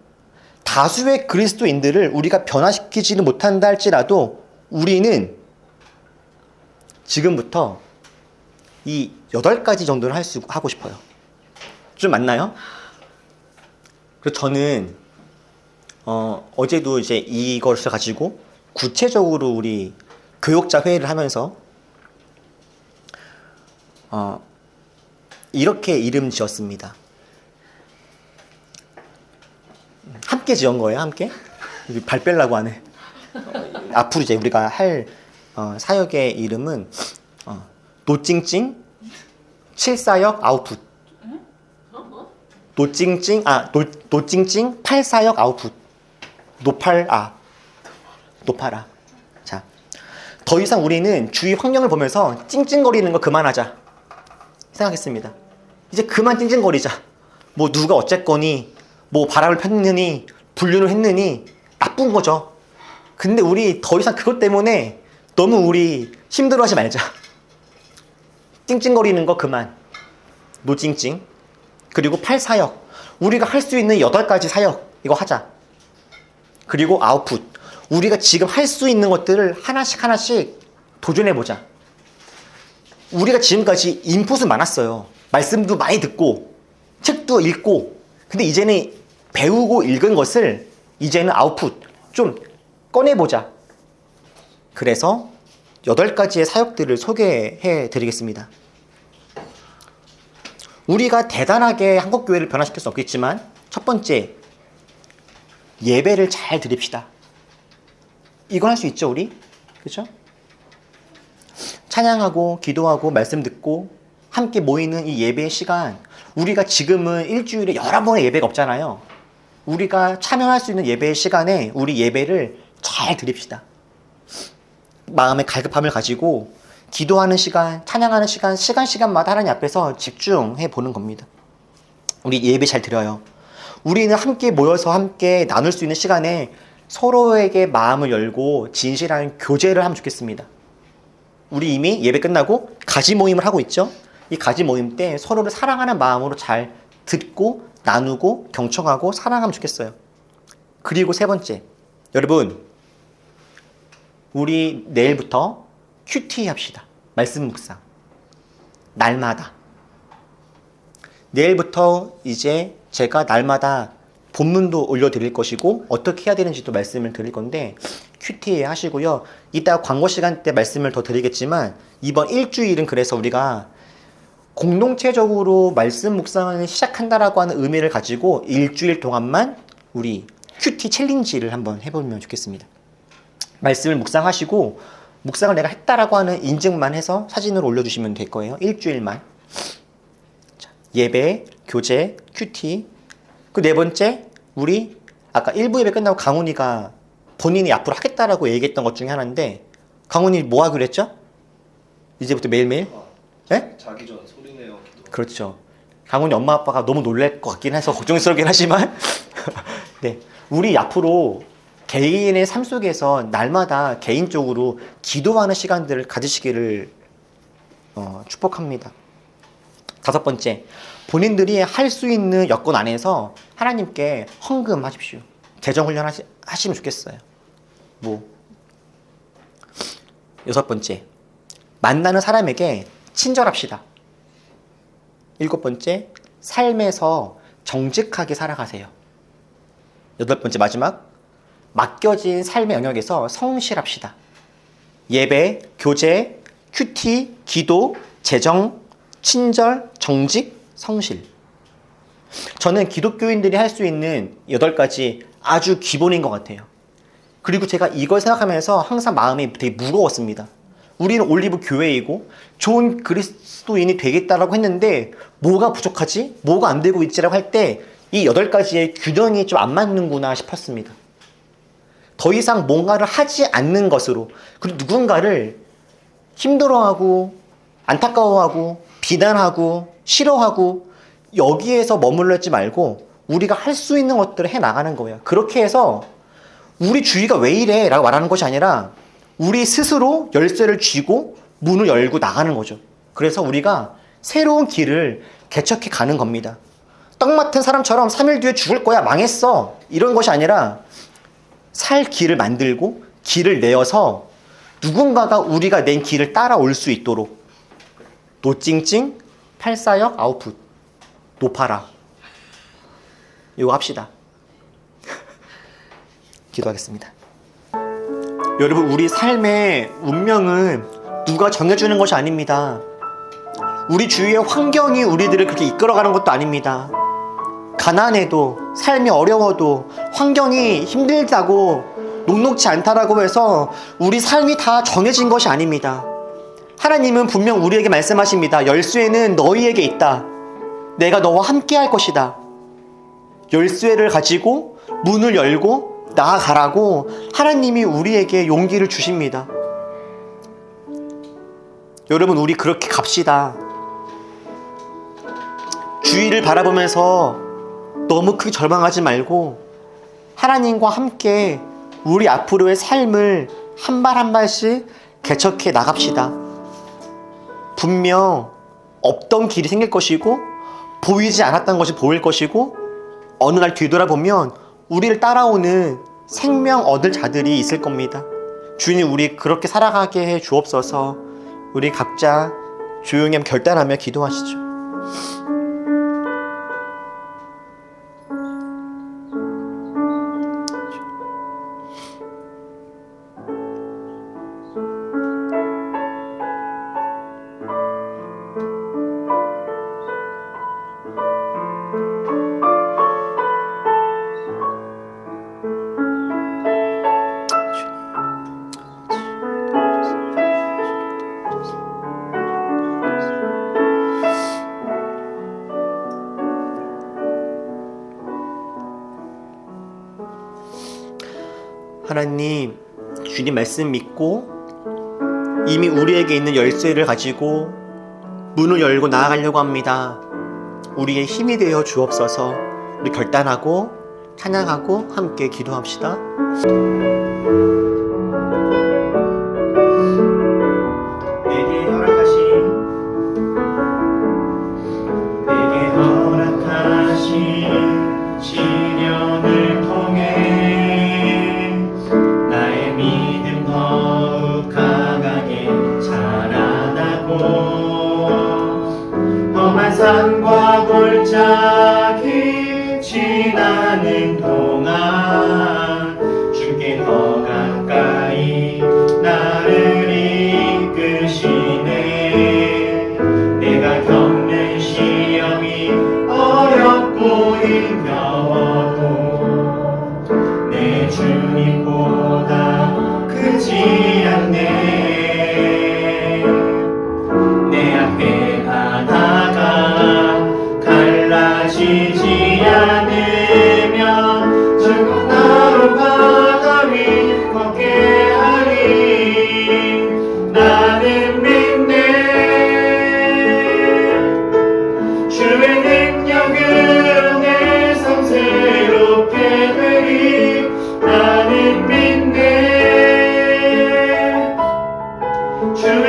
다수의 그리스도인들을 우리가 변화시키지는 못한다 할지라도 우리는 지금부터 이 8가지 정도를 하고 싶어요. 좀 맞나요? 그래서 저는 어제도 이제 이것을 가지고 구체적으로 우리 교역자 회의를 하면서 이렇게 이름 지었습니다. 함께 지은 거예요, 함께? 발 빼려고 하네. 앞으로 이제 우리가 할 사역의 이름은 노찡찡 7사역 아웃풋. 노찡찡 8사역 아웃풋. 노파라. 자, 더 이상 우리는 주위 환경을 보면서 찡찡거리는 거 그만하자 생각했습니다. 이제 그만 찡찡거리자. 뭐 누가 어쨌거니, 뭐 바람을 폈느니, 불륜을 했느니 나쁜 거죠. 근데 우리 더 이상 그것 때문에 너무 우리 힘들어하지 말자. 찡찡거리는 거 그만. 노찡찡. 그리고 8사역. 우리가 할 수 있는 8가지 사역 이거 하자. 그리고 아웃풋. 우리가 지금 할 수 있는 것들을 하나씩 도전해보자. 우리가 지금까지 인풋은 많았어요. 말씀도 많이 듣고 책도 읽고 근데 이제는 배우고 읽은 것을 이제는 아웃풋 좀 꺼내보자. 그래서 8가지의 사역들을 소개해 드리겠습니다. 우리가 대단하게 한국교회를 변화시킬 수 없겠지만 첫 번째, 예배를 잘 드립시다. 이건 할 수 있죠, 우리? 그렇죠? 찬양하고 기도하고 말씀 듣고 함께 모이는 이 예배의 시간, 우리가 지금은 일주일에 여러 번의 예배가 없잖아요. 우리가 참여할 수 있는 예배의 시간에 우리 예배를 잘 드립시다. 마음의 갈급함을 가지고 기도하는 시간, 찬양하는 시간, 시간마다 하나님 앞에서 집중해 보는 겁니다. 우리 예배 잘 드려요. 우리는 함께 모여서 함께 나눌 수 있는 시간에 서로에게 마음을 열고 진실한 교제를 하면 좋겠습니다. 우리 이미 예배 끝나고 가지 모임을 하고 있죠. 이 가지 모임 때 서로를 사랑하는 마음으로 잘 듣고 나누고 경청하고 사랑하면 좋겠어요. 그리고 세 번째, 여러분 우리 내일부터 큐티 합시다. 말씀 묵상 날마다. 내일부터 이제 제가 날마다 본문도 올려드릴 것이고 어떻게 해야 되는지도 말씀을 드릴 건데 큐티 하시고요. 이따 광고 시간 때 말씀을 더 드리겠지만 이번 일주일은 그래서 우리가 공동체적으로 말씀 묵상을 시작한다라고 하는 의미를 가지고 일주일 동안만 우리 큐티 챌린지를 한번 해보면 좋겠습니다. 말씀을 묵상하시고 묵상을 내가 했다라고 하는 인증만 해서 사진으로 올려주시면 될 거예요. 일주일만. 자, 예배, 교제, 큐티. 그 네 번째, 우리 아까 1부 예배 끝나고 강훈이가 본인이 앞으로 하겠다라고 얘기했던 것 중에 하나인데 강훈이 뭐 하기로 했죠? 이제부터 매일매일? 네? 자기 전 소리내어 기도. 그렇죠. 강훈이 엄마 아빠가 너무 놀랄 것 같긴 해서 걱정스럽긴 하지만 네, 우리 앞으로 개인의 삶 속에서 날마다 개인적으로 기도하는 시간들을 가지시기를 축복합니다. 다섯 번째, 본인들이 할 수 있는 여건 안에서 하나님께 헌금하십시오. 재정훈련 하시면 좋겠어요. 여섯 번째, 만나는 사람에게 친절합시다. 일곱 번째, 삶에서 정직하게 살아가세요. 여덟 번째, 마지막, 맡겨진 삶의 영역에서 성실합시다. 예배, 교제, 큐티, 기도, 재정, 친절, 정직, 성실. 저는 기독교인들이 할 수 있는 8가지 아주 기본인 것 같아요. 그리고 제가 이걸 생각하면서 항상 마음이 되게 무거웠습니다. 우리는 올리브 교회이고 좋은 그리스도인이 되겠다라고 했는데 뭐가 부족하지? 뭐가 안 되고 있지라고 할 때 이 8가지의 균형이 좀 안 맞는구나 싶었습니다. 더 이상 뭔가를 하지 않는 것으로, 그리고 누군가를 힘들어하고 안타까워하고 비난하고 싫어하고 여기에서 머물러 있지 말고 우리가 할 수 있는 것들을 해나가는 거예요. 그렇게 해서 우리 주위가 왜 이래? 라고 말하는 것이 아니라 우리 스스로 열쇠를 쥐고 문을 열고 나가는 거죠. 그래서 우리가 새로운 길을 개척해 가는 겁니다. 떡 맡은 사람처럼 3일 뒤에 죽을 거야, 망했어, 이런 것이 아니라 살 길을 만들고 길을 내어서 누군가가 우리가 낸 길을 따라올 수 있도록 노찡찡 팔사역 아웃풋 높아라, 이거 합시다. 기도하겠습니다. 여러분, 우리 삶의 운명은 누가 정해주는 것이 아닙니다. 우리 주위의 환경이 우리들을 그렇게 이끌어가는 것도 아닙니다. 가난해도, 삶이 어려워도, 환경이 힘들다고, 녹록지 않다라고 해서 우리 삶이 다 정해진 것이 아닙니다. 하나님은 분명 우리에게 말씀하십니다. 열쇠는 너희에게 있다. 내가 너와 함께 할 것이다. 열쇠를 가지고 문을 열고 나아가라고 하나님이 우리에게 용기를 주십니다. 여러분, 우리 그렇게 갑시다. 주위를 바라보면서 너무 크게 절망하지 말고 하나님과 함께 우리 앞으로의 삶을 한 발 한 발씩 개척해 나갑시다. 분명 없던 길이 생길 것이고 보이지 않았던 것이 보일 것이고 어느 날 뒤돌아보면 우리를 따라오는 생명 얻을 자들이 있을 겁니다. 주님, 우리 그렇게 살아가게 해 주옵소서. 우리 각자 조용히 한번 결단하며 기도하시죠. 하나님, 주님 말씀 믿고 이미 우리에게 있는 열쇠를 가지고 문을 열고 나아가려고 합니다. 우리의 힘이 되어 주옵소서. 우리 결단하고 찬양하고 함께 기도합시다. 내게 허락하신 시련을 통해 험한 산과 골짜기 지나는 동안 주께 더 가까이 나를 이끄시네. 내가 겪는 시험이 어렵고 힘겨워도 내 주님보다 크지 않네. 갈라지지 않으면 결국 나로 가다위 걷게 하리. 나는 믿네. 주의 능력으로 내 삶 새롭게 되리. 나는 믿네. 주의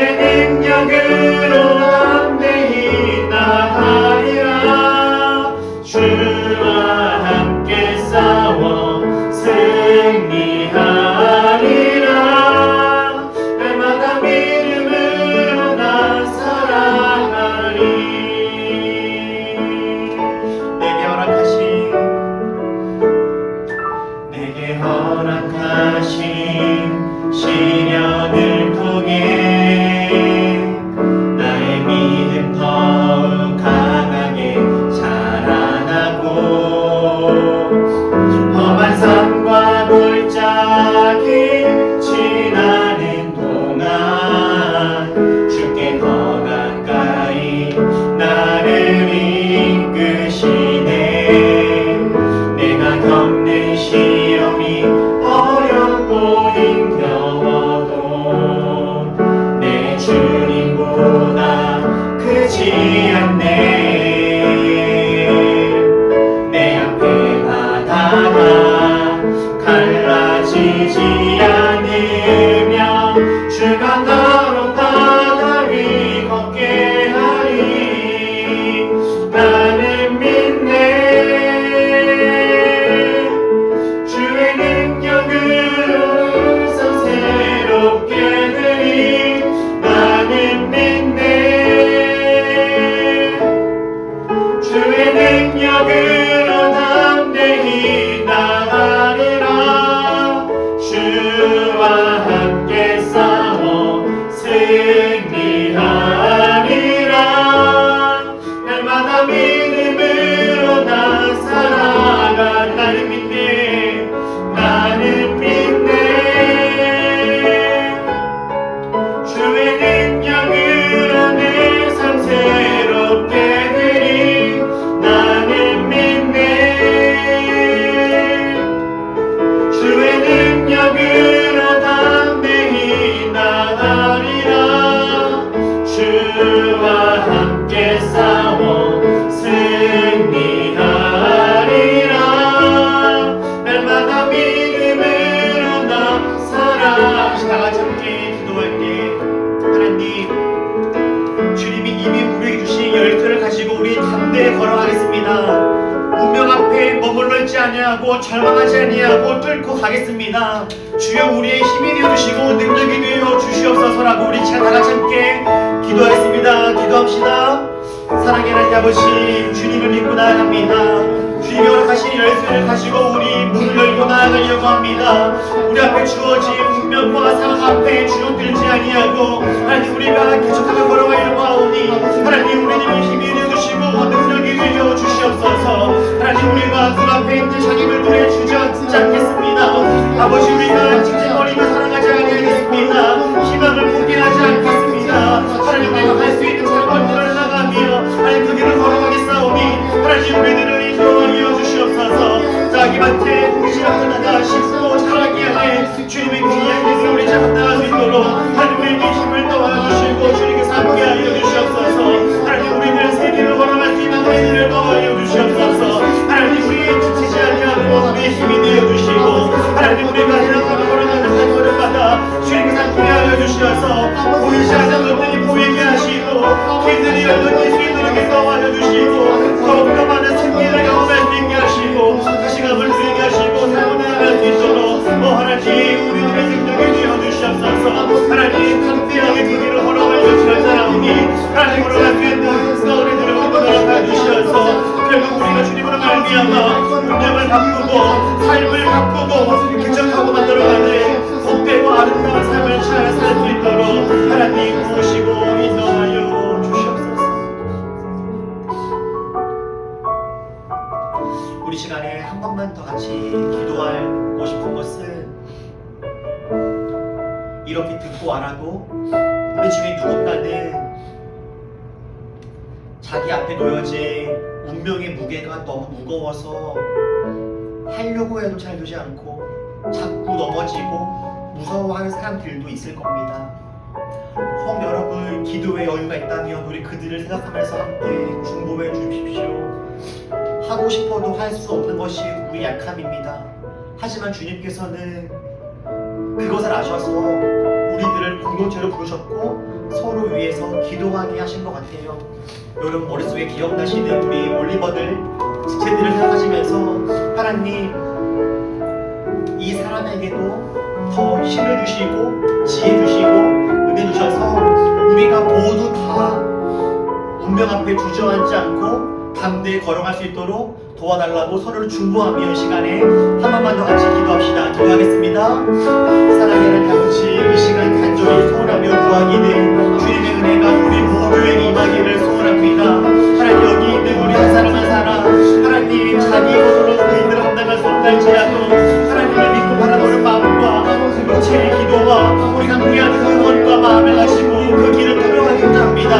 능력으로 담대히 나아가리라. 주와 함께 싸워 승리하리라. 날마다 믿음으로 나 살아가리. 내게 허락하신 시련을 통해 나의 믿음 더욱 강하게 자라나고 험한 산과 골짜기 갈라지지 않으며 주가 나로 바다 위 걷게 하리. 나는 믿네. 주의 능력으로 참 새롭게 되리. 나는 믿네. 주의 능력으로 담대히 나가리라. 주와 함께 싸워 승리하리라. 날마다 믿음으로 나 살아가. 나는 믿네. 나는 믿네. 주의 능력으로 내 삶 새롭게 되리. 나는 믿네. 주의 능력으로 담대히 나가리라. 주와 함께 싸워 승리하리라. 날마다 믿음으로 나 살아. 다 같이 함께 기도할 때 하나님, 주님이 이미 우리에게 주신 열쇠를 가지고 우리 담대히 걸어가겠습니다. 운명 앞에 머물러 있지 아니하고 절망하지 아니하고 뚫고 가겠습니다. 주여 우리의 힘이 되어주시고 능력이 되어 주시옵소서라고 우리 다 같이 함께 기도하겠습니다. 기도합시다. 사랑의 하나님 아버지, 주님을 믿고 나아갑니다. 주님이 허락하신 열쇠를 가지고 우리 문을 열고 나아가려고 합니다. 우리 앞에 주어진 운명과 상황 앞에 주눅들지 아니하고 하나님 우리가 계속하며 걸어가려고 하오니 하나님 우리님의 힘이 되어주시고 능력이 되어 주시옵소서. 하나님 우리가 그 앞에 있는 자기를 노래 주저앉지 않겠습니다. 아버지 우리가 찡찡거리며 살아가지 아니하겠습니다. 희망을 포기하지 않겠습니다. 하나님 우리가 갈 수 있는 삶을 나가며 하나님 그 길을 걸어가겠사오니 하나님 우리들을 인도하여 주시옵소서. 자기한테 무시하고 나가 쉽고 잘하게 하네 주님의 귀한 길을 우리 잡나갈 수 있도록 하나님 우리에게 힘을 도와주시고 주님께서 함께하여 주시옵소서. 하나님 우리들 세계를 걸어갈 수 있는 우리들을 도와여 주시옵소서. 하나님 우리의 지치지 아니하고 우리의 힘이 되어주시고 하나님 우리가 해나가며 걸어가는 한 걸음마다 주님께서 함께하여 주시어서 보이지 않는 것들이 보이게 하시고 길들이 열려질 수 있도록 도와여 주시고 더욱더 많은 승리를 경험할 수 있게 하시고 다시감을 누리게 하시고 삶을 나아갈 수 있도록 하나님 우리들의 능력이 되어주시옵소서. 하나님 담대하게 그 길을 걸어갈 것을 사랑하니 하나님 걸어갈 수 있는 우리들을 걸어가 주시어서 결국 우리가 주님으로 말미암아 운명을 바꾸고 삶을 바꾸고 기적하고 만들어가는 복되고 아름다운 삶을 잘 살 수 있도록 하나님 도우시고 인도하여 주시옵소서. 우리 시간에 한 번만 더 같이 기도하고 싶은 것은 이렇게 듣고 알아도 우리 중에 누군가는 자기 앞에 놓여진 운명의 무게가 너무 무거워서 하려고 해도 잘 되지 않고 자꾸 넘어지고 무서워하는 사람들도 있을 겁니다. 혹 여러분 기도에 여유가 있다면 우리 그들을 생각하면서 함께 중보해 주십시오. 하고 싶어도 할 수 없는 것이 우리 약함입니다. 하지만 주님께서는 그것을 아셔서 우리들을 공동체로 부르셨고 서로 위해서 기도하게 하신 것 같아요. 여러분 머릿속에 기억나시는 우리 올리버들 지체들을 생각하시면서 하나님 이 사람에게도 더 힘을 주시고 지혜 주시고 은혜 주셔서 우리가 모두 다 운명 앞에 주저앉지 않고 담대히 걸어갈 수 있도록 도와달라고 서로를 중보하며 이 시간에 한 번만 더 같이 기도합시다. 기도하겠습니다. 사랑하는 아버지, 이 시간 간절히 소원하며 구하기는 주님의 은혜가 우리 모두에게 임하기를 소원합니다. 하나님 여기 있는 우리 한 사람 한 사람 하나님 자기 것으로 그들을 감당할 수 없달지라도 하나님을 믿고 바라보는 마음과 육체의 기도와 우리가 함께하는 응원과 마음을 가지고 그 길을 걸어가고자 합니다.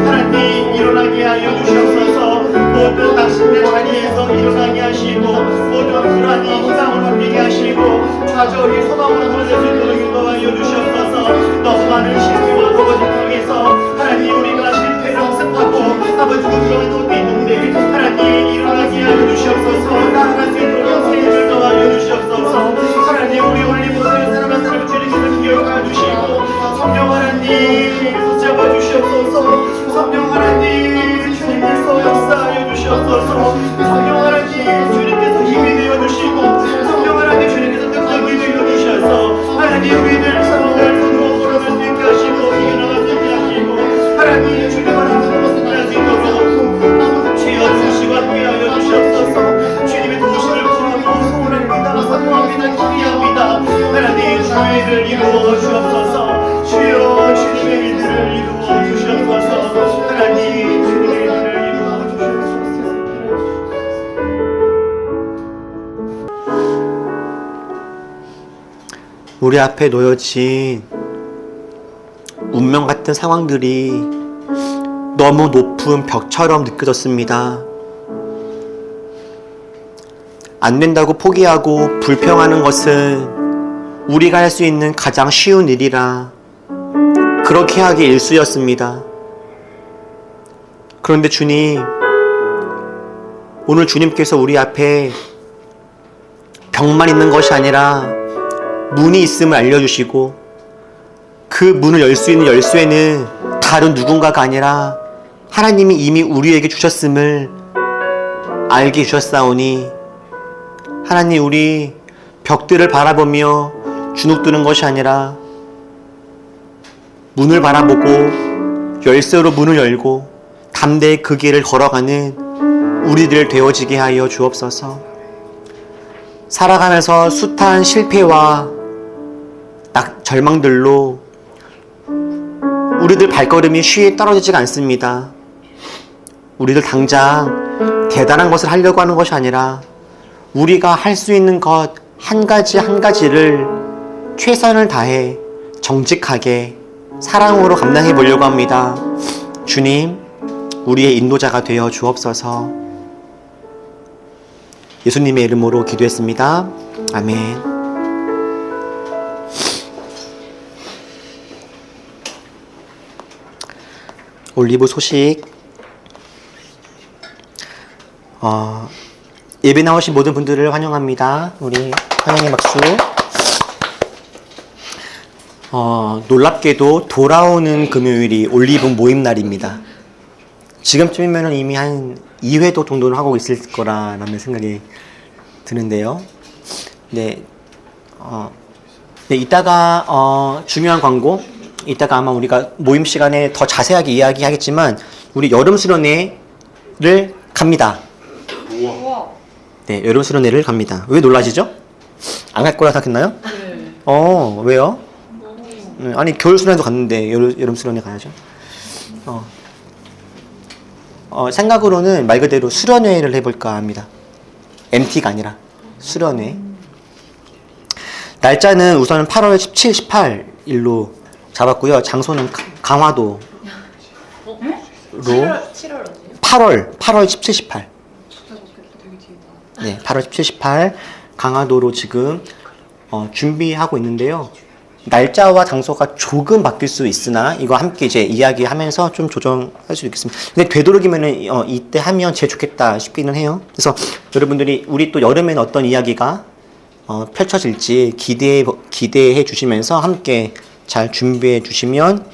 하나님 일어나게 하여 주시옵소서. 모든 당신의 자리에서 일어나게 하시고 모든 불안이 희망을 얻게 하시고 좌절이 소망으로 돌아설 수 있도록 인도하여 주시옵소서. 너무 많은 실패와 버거짐 속에서 하나님 우리가 실패를 학습하고 아버지 누구를 놓고 있는데 하나님 일어나게 하여 주시옵소서. 나아갈 수 있도록 세임을 더하여 주시옵소서. 주님을 포기합니다. 하나님 주의 일을 이루어 주옵소서. 주여 주님의 일들을 이루어 주시옵소서. 하나님 주님의 일들을 이루어 주시옵소서. 우리 앞에 놓여진 운명 같은 상황들이 너무 높은 벽처럼 느껴졌습니다. 안 된다고 포기하고 불평하는 것은 우리가 할 수 있는 가장 쉬운 일이라 그렇게 하기 일쑤였습니다. 그런데 주님, 오늘 주님께서 우리 앞에 벽만 있는 것이 아니라 문이 있음을 알려주시고 그 문을 열 수 있는 열쇠는 다른 누군가가 아니라 하나님이 이미 우리에게 주셨음을 알게 주셨사오니 하나님, 우리 벽들을 바라보며 주눅드는 것이 아니라 문을 바라보고 열쇠로 문을 열고 담대히 그 길을 걸어가는 우리들 되어지게 하여 주옵소서. 살아가면서 숱한 실패와 절망들로 우리들 발걸음이 쉬이 떨어지지가 않습니다. 우리들 당장 대단한 것을 하려고 하는 것이 아니라 우리가 할 수 있는 것 한 가지 한 가지를 최선을 다해 정직하게 사랑으로 감당해 보려고 합니다. 주님, 우리의 인도자가 되어 주옵소서. 예수님의 이름으로 기도했습니다. 아멘. 올리브 소식. 예배 나오신 모든 분들을 환영합니다. 우리 환영의 박수. 놀랍게도 돌아오는 금요일이 올리브 모임 날입니다. 지금쯤이면 이미 한 2회도 정도는 하고 있을 거라는 생각이 드는데요. 네, 이따가 중요한 광고, 이따가 아마 우리가 모임 시간에 더 자세하게 이야기하겠지만 우리 여름 수련회를 갑니다. 네, 여름 수련회를 갑니다. 왜 놀라시죠? 안 갈 거라 생각했나요? 네. 왜요? 아니, 겨울 수련회도 갔는데 여름 수련회 가야죠. 생각으로는 말 그대로 수련회를 해볼까 합니다. MT가 아니라 수련회. 날짜는 우선 8월 17, 18일로 잡았고요. 장소는 강화도로 8월 17, 18. 네, 8월 17, 18 강화도로 지금 준비하고 있는데요. 날짜와 장소가 조금 바뀔 수 있으나 이거 함께 이제 이야기하면서 좀 조정할 수 있겠습니다. 근데 되도록이면은 이때 하면 제일 좋겠다 싶기는 해요. 그래서 여러분들이 우리 또 여름에는 어떤 이야기가 펼쳐질지 기대해 주시면서 함께 잘 준비해 주시면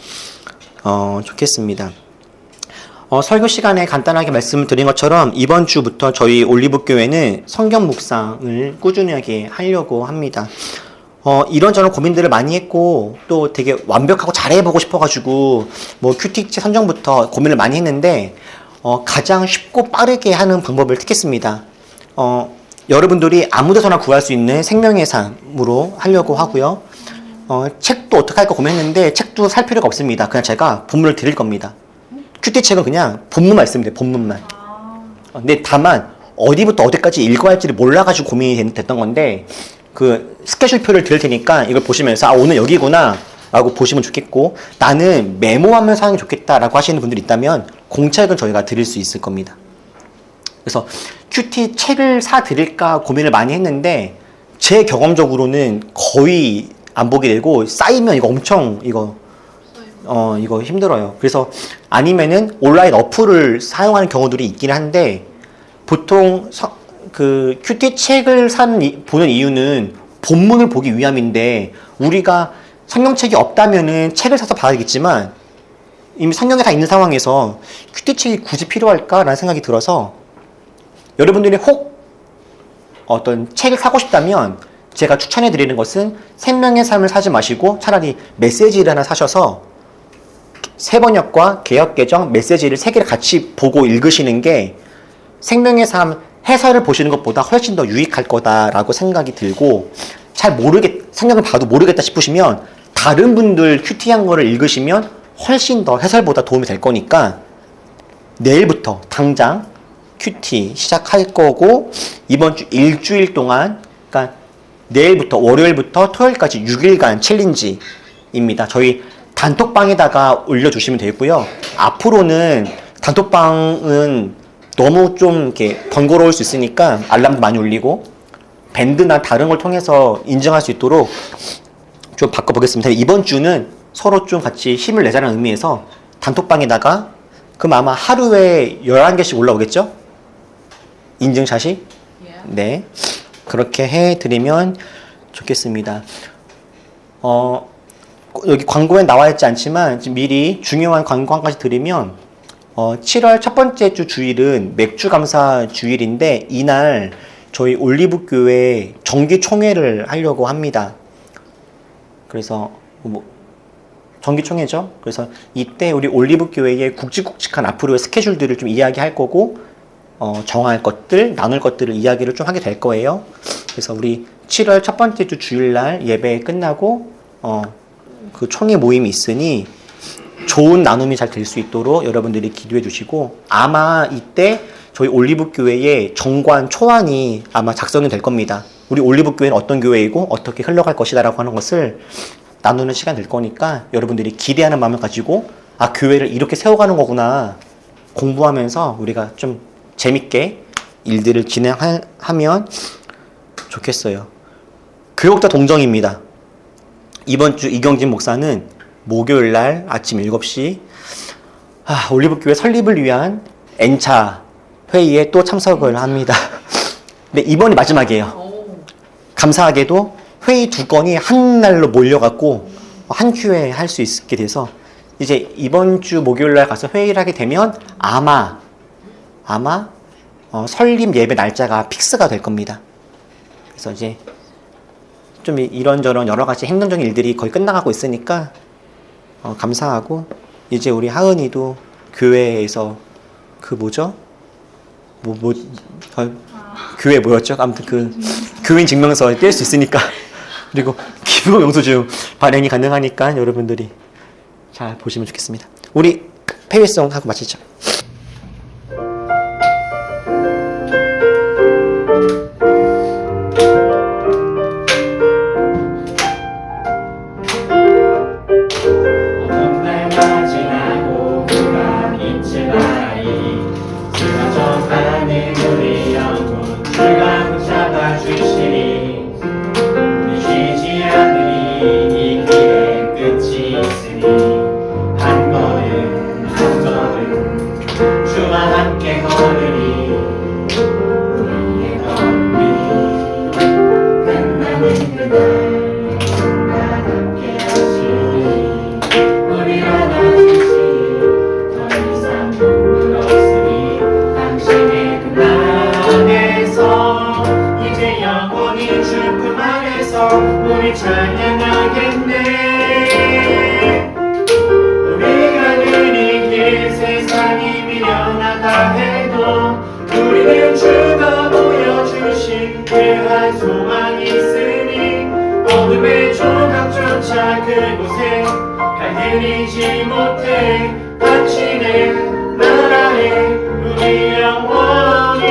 좋겠습니다. 설교 시간에 간단하게 말씀을 드린 것처럼 이번 주부터 저희 올리브교회는 성경 묵상을 꾸준하게 하려고 합니다. 이런저런 고민들을 많이 했고 또 되게 완벽하고 잘해보고 싶어가지고 뭐 큐티책 선정부터 고민을 많이 했는데 가장 쉽고 빠르게 하는 방법을 택했습니다. 여러분들이 아무 데서나 구할 수 있는 생명의 삶으로 하려고 하고요. 책도 어떻게 할까 고민했는데 책도 살 필요가 없습니다. 그냥 제가 본문을 드릴 겁니다. 큐티책은 그냥 본문만 있으면 돼요. 본문만. 근데 다만 어디부터 어디까지 읽어야 할지를 몰라가지고 고민이 됐던 건데 그 스케줄표를 드릴 테니까 이걸 보시면서 오늘 여기구나 라고 보시면 좋겠고, 나는 메모하면서 하는 게 좋겠다 라고 하시는 분들이 있다면 공책은 저희가 드릴 수 있을 겁니다. 그래서 큐티 책을 사드릴까 고민을 많이 했는데 제 경험적으로는 거의 안 보게 되고 쌓이면 이거 엄청 이거 힘들어요. 그래서 아니면은 온라인 어플을 사용하는 경우들이 있긴 한데 보통 그 큐티 책을 보는 이유는 본문을 보기 위함인데 우리가 성경책이 없다면은 책을 사서 봐야겠지만 이미 성경에 다 있는 상황에서 큐티 책이 굳이 필요할까라는 생각이 들어서 여러분들이 혹 어떤 책을 사고 싶다면 제가 추천해 드리는 것은 생명의 삶을 사지 마시고 차라리 메시지를 하나 사셔서 세번역과 개역개정 메시지를 세 개를 같이 보고 읽으시는 게 생명의 삶 해설을 보시는 것보다 훨씬 더 유익할 거다라고 생각이 들고, 성경을 봐도 모르겠다 싶으시면 다른 분들 큐티한 거를 읽으시면 훨씬 더 해설보다 도움이 될 거니까 내일부터 당장 큐티 시작할 거고 이번 주 일주일 동안 그러니까 내일부터 월요일부터 토요일까지 6일간 챌린지입니다. 저희 단톡방에다가 올려주시면 되고요. 앞으로는 단톡방은 너무 좀 이렇게 번거로울 수 있으니까 알람도 많이 울리고 밴드나 다른 걸 통해서 인증할 수 있도록 좀 바꿔보겠습니다. 이번 주는 서로 좀 같이 힘을 내자는 의미에서 단톡방에다가 그럼 아마 하루에 11개씩 올라오겠죠? 인증샷이? 네. 그렇게 해드리면 좋겠습니다. 여기 광고에 나와 있지 않지만 미리 중요한 광고 한 가지 드리면 7월 첫 번째 주 주일은 맥주 감사 주일인데 이날 저희 올리브교회 정기총회를 하려고 합니다. 그래서 정기총회죠. 그래서 이때 우리 올리브교회의 굵직굵직한 앞으로의 스케줄들을 좀 이야기할 거고 정할 것들, 나눌 것들을 이야기를 좀 하게 될 거예요. 그래서 우리 7월 첫 번째 주 주일날 예배 끝나고 그 총회 모임이 있으니 좋은 나눔이 잘 될 수 있도록 여러분들이 기도해 주시고 아마 이때 저희 올리브교회의 정관 초안이 아마 작성이 될 겁니다. 우리 올리브교회는 어떤 교회이고 어떻게 흘러갈 것이다라고 하는 것을 나누는 시간 될 거니까 여러분들이 기대하는 마음을 가지고 교회를 이렇게 세워가는 거구나 공부하면서 우리가 좀 재밌게 일들을 진행하면 좋겠어요. 교육자 동정입니다. 이번 주 이경진 목사는 목요일 날 아침 7시 올리브교회 설립을 위한 N차 회의에 또 참석을 합니다. 근데 이번이 마지막이에요. 감사하게도 회의 2건이 한 날로 몰려갖고 한 큐에 할 수 있게 돼서 이제 이번 주 목요일 날 가서 회의를 하게 되면 아마 설립 예배 날짜가 픽스가 될 겁니다. 그래서 이제 좀 이런저런 여러 가지 행정적인 일들이 거의 끝나가고 있으니까 감사하고 이제 우리 하은이도 교회에서 교회 뭐였죠? 아무튼 그 교인 증명서에 뗄 수 있으니까 그리고 기부금 영수증 발행이 가능하니까 여러분들이 잘 보시면 좋겠습니다. 우리 페이송 하고 마치죠. 우리 찬양하겠네. 우리가 느린 길 세상이 미련하다 해도 우리는 주가 보여주신 그한 소망이 있으니 어둠의 조각조차 그곳에 발들이지 못해 당신의 나라에 우리 영원히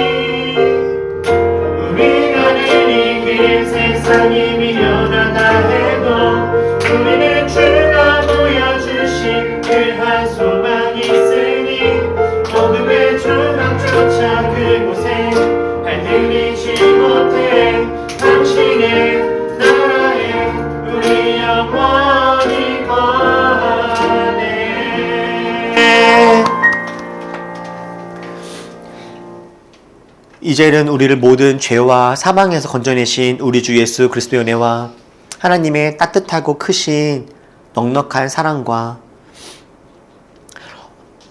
우리가 느린 길 세상이 미련하다 해도 우리는 주가 보여주신 그한 소망이 있으니 어둠의 조각조차 그곳에 발들이지 못해 당신의 나라에 우리 영원히 거하네. 이제는 우리를 모든 죄와 사망에서 건져내신 우리 주 예수 그리스도의 은혜와 하나님의 따뜻하고 크신 넉넉한 사랑과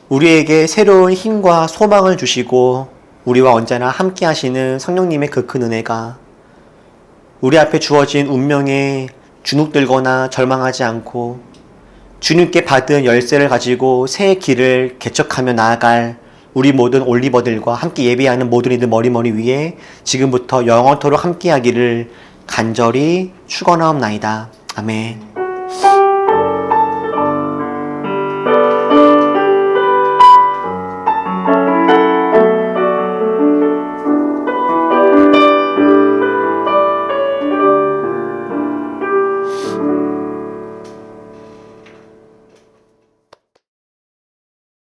우리에게 새로운 힘과 소망을 주시고 우리와 언제나 함께 하시는 성령님의 그 큰 은혜가 우리 앞에 주어진 운명에 주눅들거나 절망하지 않고 주님께 받은 열쇠를 가지고 새 길을 개척하며 나아갈 우리 모든 올리버들과 함께 예배하는 모든 이들 머리머리 위에 지금부터 영원토록 함께하기를 간절히 축원하옵나이다. 아멘.